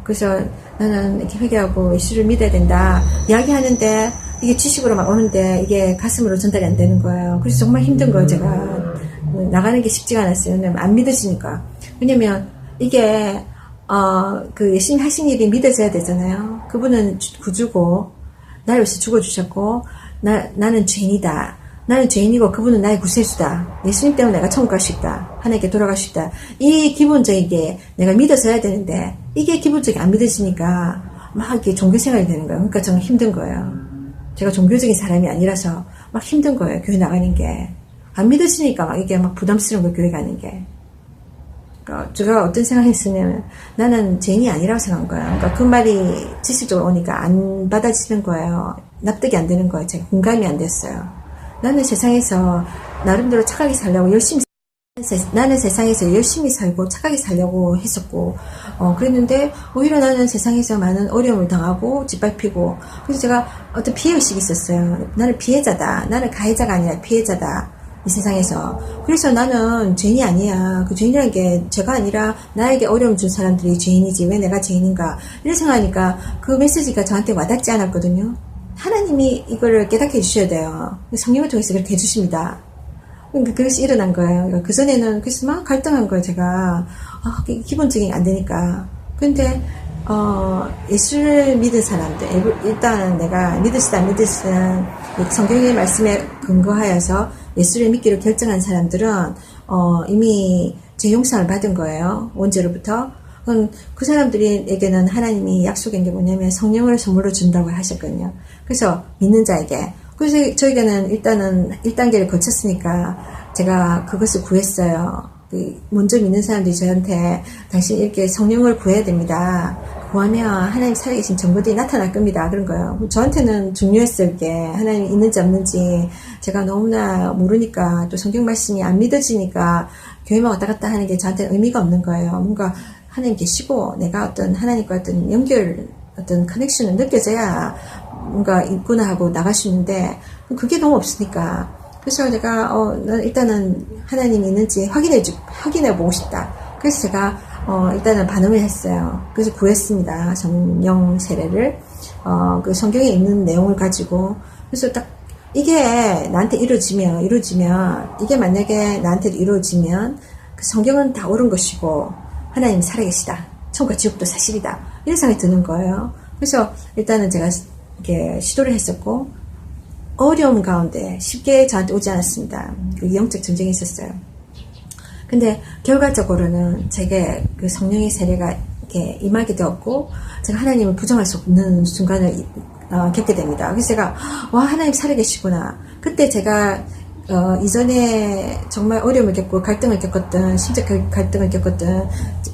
그래서 나는 이렇게 회개하고 예수를 믿어야 된다. 이야기하는데 이게 지식으로 막 오는데 이게 가슴으로 전달이 안 되는 거예요. 그래서 정말 힘든 거예요. 제가 나가는 게 쉽지가 않았어요. 왜냐면 안 믿어지니까. 왜냐면 이게 그 예수님 하신 일이 믿어져야 되잖아요. 그분은 구주고 나를 위해서 죽어주셨고 나는 죄인이다. 나는 죄인이고 그분은 나의 구세주다. 예수님 때문에 내가 천국 갈 수 있다. 하나님께 돌아갈 수 있다. 이 기본적인 게 내가 믿어져야 되는데 이게 기본적이 안 믿어지니까 막 이렇게 종교생활이 되는 거예요. 그러니까 저는 힘든 거예요. 제가 종교적인 사람이 아니라서 막 힘든 거예요. 교회 나가는 게. 안 믿어지니까 막 이게 막 부담스러운 거예요. 교회 가는 게. 그러니까 제가 어떤 생각을 했으냐면 나는 죄인이 아니라고 생각한 거예요. 그러니까 그 말이 지식적으로 오니까 안 받아지는 거예요. 납득이 안 되는 거예요. 제가 공감이 안 됐어요. 나는 세상에서 나름대로 착하게 살려고 나는 세상에서 열심히 살고 착하게 살려고 했었고 그랬는데 오히려 나는 세상에서 많은 어려움을 당하고 짓밟히고 그래서 제가 어떤 피해의식이 있었어요. 나는 피해자다. 나는 가해자가 아니라 피해자다. 이 세상에서. 그래서 나는 죄인이 아니야. 그 죄인이라는 게 제가 아니라 나에게 어려움 준 사람들이 죄인이지 왜 내가 죄인인가 이런 생각하니까 그 메시지가 저한테 와닿지 않았거든요. 하나님이 이거를 깨닫게 해주셔야 돼요. 성령을 통해서 그렇게 해주십니다. 그것이 일어난 거예요. 그러니까 그전에는 그래서 막 갈등한 거예요. 제가 기본적인 게 안 되니까. 근데 예수를 믿은 사람들 일단 내가 믿으시다 안 믿으시든 성경의 말씀에 근거하여서 예수를 믿기로 결정한 사람들은 이미 죄 용서를 받은 거예요. 원죄로부터. 그 사람들에게는 하나님이 약속한 게 뭐냐면 성령을 선물로 준다고 하셨거든요. 그래서 믿는 자에게. 그래서 저에게는 일단은 1단계를 거쳤으니까 제가 그것을 구했어요. 먼저 믿는 사람들이 저한테 당신 이렇게 성령을 구해야 됩니다. 구하면 하나님 살아계신 증거들이 나타날 겁니다. 그런 거예요. 저한테는 중요했어요. 이게 하나님이 있는지 없는지 제가 너무나 모르니까 또 성경 말씀이 안 믿어지니까 교회만 왔다 갔다 하는 게 저한테는 의미가 없는 거예요. 뭔가 하나님 계시고 내가 어떤 하나님과 어떤 연결 어떤 커넥션을 느껴져야 뭔가 있구나 하고 나갈 수 있는데 그게 너무 없으니까 그래서 제가 일단은 하나님이 있는지 확인해 보고 싶다. 그래서 제가 일단은 반응을 했어요. 그래서 구했습니다. 성령 세례를 그 성경에 있는 내용을 가지고 그래서 딱 이게 나한테 이루어지면 이게 만약에 나한테 이루어지면 그 성경은 다 옳은 것이고 하나님 살아계시다. 천국과 지옥도 사실이다. 이런 생각이 드는 거예요. 그래서 일단은 제가 이렇게 시도를 했었고 어려움 가운데 쉽게 저한테 오지 않았습니다. 그 영적 전쟁이 있었어요. 근데 결과적으로는 제게 그 성령의 세례가 이렇게 임하게 되었고 제가 하나님을 부정할 수 없는 순간을 겪게 됩니다. 그래서 제가 와 하나님 살아계시구나. 그때 제가 이전에 정말 어려움을 겪고 갈등을 겪었던 심적 갈등을 겪었던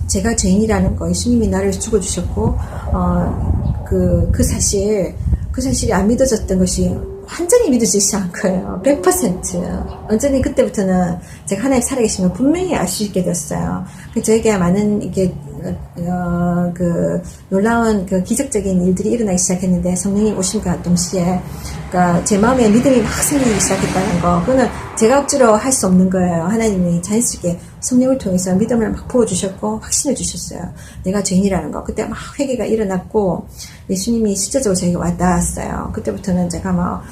제가 죄인이라는 거 예수님이 나를 죽어주셨고 그 사실이 안 믿어졌던 것이 완전히 믿어지지 않은 거예요. 100%. 완전히 그때부터는 제가 하나님 살아계신 걸 분명히 알 수 있게 됐어요. 저에게 많은 이게 그 놀라운 그 기적적인 일들이 일어나기 시작했는데 성령이 오심과 동시에 그러니까 제 마음에 믿음이 막 생기기 시작했다는 거 그거는 제가 억지로 할 수 없는 거예요. 하나님이 자연스럽게 성령을 통해서 믿음을 막 부어주셨고 확신을 주셨어요. 내가 죄인이라는 거. 그때 막 회개가 일어났고 예수님이 실제적으로 저에게 와닿았어요. 그때부터는 제가 막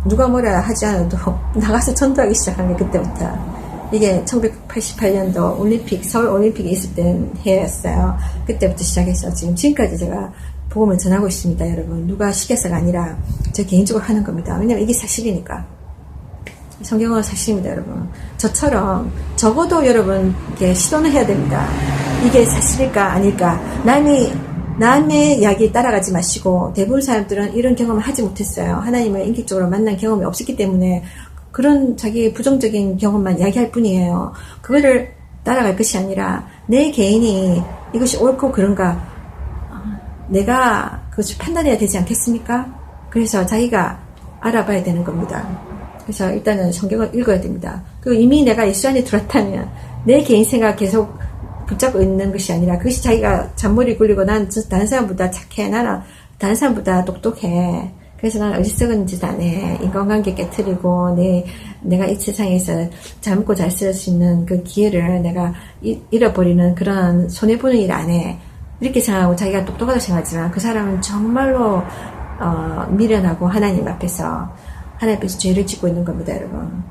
누가 뭐라 하지 않아도 나가서 전도하기 시작한 게 그때부터. 이게 1988년도 올림픽, 서울 올림픽이 있을 때 해였어요. 그때부터 시작해서 지금까지 제가 복음을 전하고 있습니다, 여러분. 누가 시켜서가 아니라 저 개인적으로 하는 겁니다. 왜냐면 이게 사실이니까. 성경은 사실입니다, 여러분. 저처럼 적어도 여러분 이게 시도는 해야 됩니다. 이게 사실일까 아닐까. 남의 이야기 따라가지 마시고, 대부분 사람들은 이런 경험을 하지 못했어요. 하나님을 인격적으로 만난 경험이 없었기 때문에 그런 자기 부정적인 경험만 이야기할 뿐이에요. 그거를 따라갈 것이 아니라 내 개인이 이것이 옳고 그런가 내가 그것을 판단해야 되지 않겠습니까? 그래서 자기가 알아봐야 되는 겁니다. 그래서 일단은 성경을 읽어야 됩니다. 그리고 이미 내가 예수 안에 들어왔다면 내 개인 생각 계속 붙잡고 있는 것이 아니라 그것이 자기가 잔머리 굴리고 난 다른 사람보다 착해, 나는 다른 사람보다 똑똑해, 그래서 난 어리석은 짓 안 해, 인간관계 깨트리고 내가 이 세상에서 잘 먹고 잘 살 수 있는 그 기회를 내가 잃어버리는 그런 손해보는 일 안 해, 이렇게 생각하고 자기가 똑똑하다고 생각하지만 그 사람은 정말로 미련하고 하나님 앞에서 죄를 짓고 있는 겁니다, 여러분.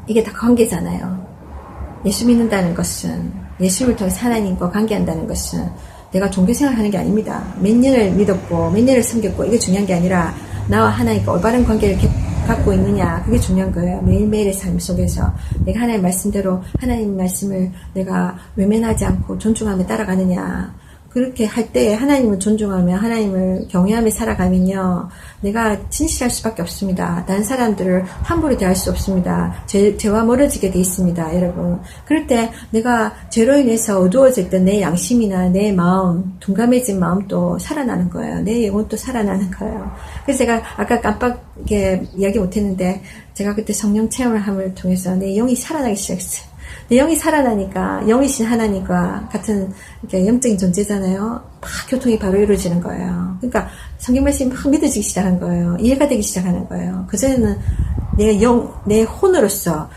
이게 다 관계잖아요. 예수 믿는다는 것은, 예수를 통해서 하나님과 관계한다는 것은 내가 종교생활 하는 게 아닙니다. 몇 년을 믿었고 몇 년을 섬겼고 이게 중요한 게 아니라 나와 하나님과 올바른 관계를 갖고 있느냐, 그게 중요한 거예요. 매일매일의 삶 속에서 내가 하나님 말씀대로 하나님 말씀을 내가 외면하지 않고 존중하며 따라가느냐. 그렇게 할 때 하나님을 존중하며 하나님을 경외하며 살아가면요, 내가 진실할 수밖에 없습니다. 다른 사람들을 함부로 대할 수 없습니다. 죄와 멀어지게 돼 있습니다, 여러분. 그럴 때 내가 죄로 인해서 어두워질 때 내 양심이나 내 마음, 둔감해진 마음도 살아나는 거예요. 내 영혼도 살아나는 거예요. 그래서 제가 아까 깜빡하게 이야기 못했는데, 제가 그때 성령 체험을 통해서 내 영이 살아나기 시작했어요. 내 영이 살아나니까 영이신 하나님과 같은 이렇게 영적인 존재잖아요. 막 교통이 바로 이루어지는 거예요. 그러니까 성경 말씀이 막 믿어지기 시작한 거예요. 이해가 되기 시작하는 거예요. 그전에는 내 혼으로서,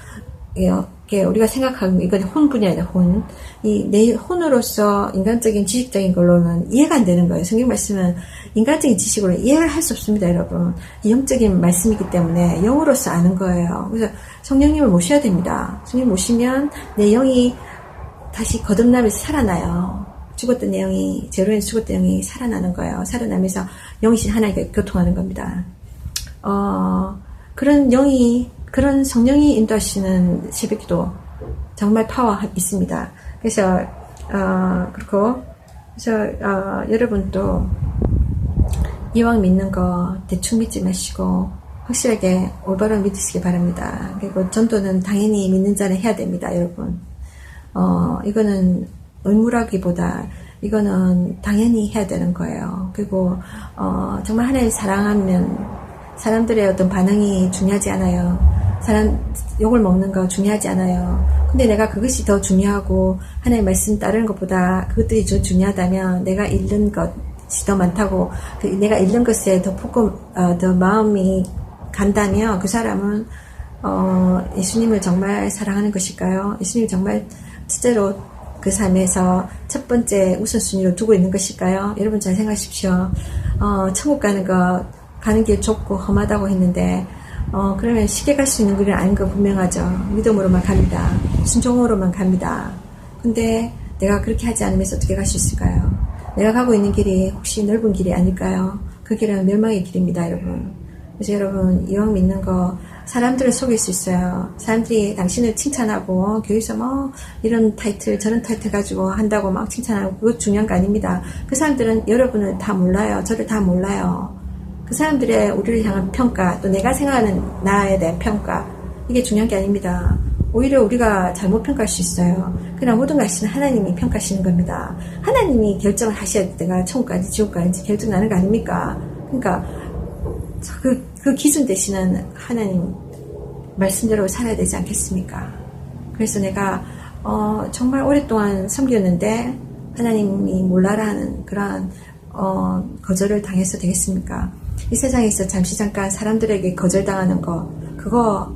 이렇게 우리가 생각하는 이건 혼분이 아니라 혼. 내 혼으로서 인간적인 지식적인 걸로는 이해가 안 되는 거예요. 성경 말씀은 인간적인 지식으로 이해를 할 수 없습니다, 여러분. 영적인 말씀이기 때문에 영으로서 아는 거예요. 그래서 성령님을 모셔야 됩니다. 성령 모시면 내 영이 다시 거듭나면서 살아나요. 죽었던 내 영이, 죄로 인해서 죽었던 영이 살아나는 거예요. 살아나면서 영이신 하나님과 교통하는 겁니다. 그런 성령이 인도하시는 새벽기도 정말 파워 있습니다. 그래서 여러분도 이왕 믿는 거 대충 믿지 마시고 확실하게 올바로 믿으시기 바랍니다. 그리고 전도는 당연히 믿는 자는 해야 됩니다, 여러분. 이거는 의무라기보다 이거는 당연히 해야 되는 거예요. 그리고 정말 하나님 사랑하면 사람들의 어떤 반응이 중요하지 않아요. 사람 욕을 먹는 거 중요하지 않아요. 근데 내가 그것이 더 중요하고 하나님 말씀 따르는 것보다 그것들이 더 중요하다면 내가 잃는 것이 더 많다고, 내가 잃는 것에 더 마음이 간다면 그 사람은 예수님을 정말 사랑하는 것일까요? 예수님을 정말 실제로 그 삶에서 첫 번째 우선순위로 두고 있는 것일까요? 여러분 잘 생각하십시오. 천국 가는 길 좁고 험하다고 했는데 그러면 쉽게 갈 수 있는 길은 아닌 거 분명하죠. 믿음으로만 갑니다. 순종으로만 갑니다. 근데 내가 그렇게 하지 않으면서 어떻게 갈 수 있을까요? 내가 가고 있는 길이 혹시 넓은 길이 아닐까요? 그 길은 멸망의 길입니다, 여러분. 그래서 여러분, 이왕 믿는 거 사람들을 속일 수 있어요. 사람들이 당신을 칭찬하고 교회에서 이런 타이틀 저런 타이틀 가지고 한다고 막 칭찬하고, 그거 중요한 거 아닙니다. 그 사람들은 여러분을 다 몰라요. 저를 다 몰라요. 그 사람들의 우리를 향한 평가, 또 내가 생각하는 나에 대한 평가, 이게 중요한 게 아닙니다. 오히려 우리가 잘못 평가할 수 있어요. 그러나 모든 것은 하나님이 평가하시는 겁니다. 하나님이 결정을 하셔야 돼. 내가 천국 가는지 지옥 가는지 결정 나는 거 아닙니까? 그러니까 그 기준 대신은 하나님 말씀대로 살아야 되지 않겠습니까? 그래서 내가 정말 오랫동안 섬겼는데 하나님이 몰라라 하는 그러한 거절을 당해서 되겠습니까? 이 세상에서 잠깐 사람들에게 거절당하는 그거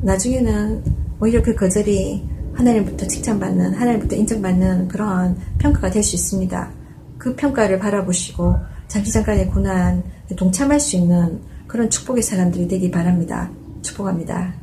나중에는 오히려 그 거절이 하나님부터 칭찬받는, 하나님부터 인정받는 그런 평가가 될 수 있습니다. 그 평가를 바라보시고 잠깐의 고난 동참할 수 있는 그런 축복의 사람들이 되기 바랍니다. 축복합니다.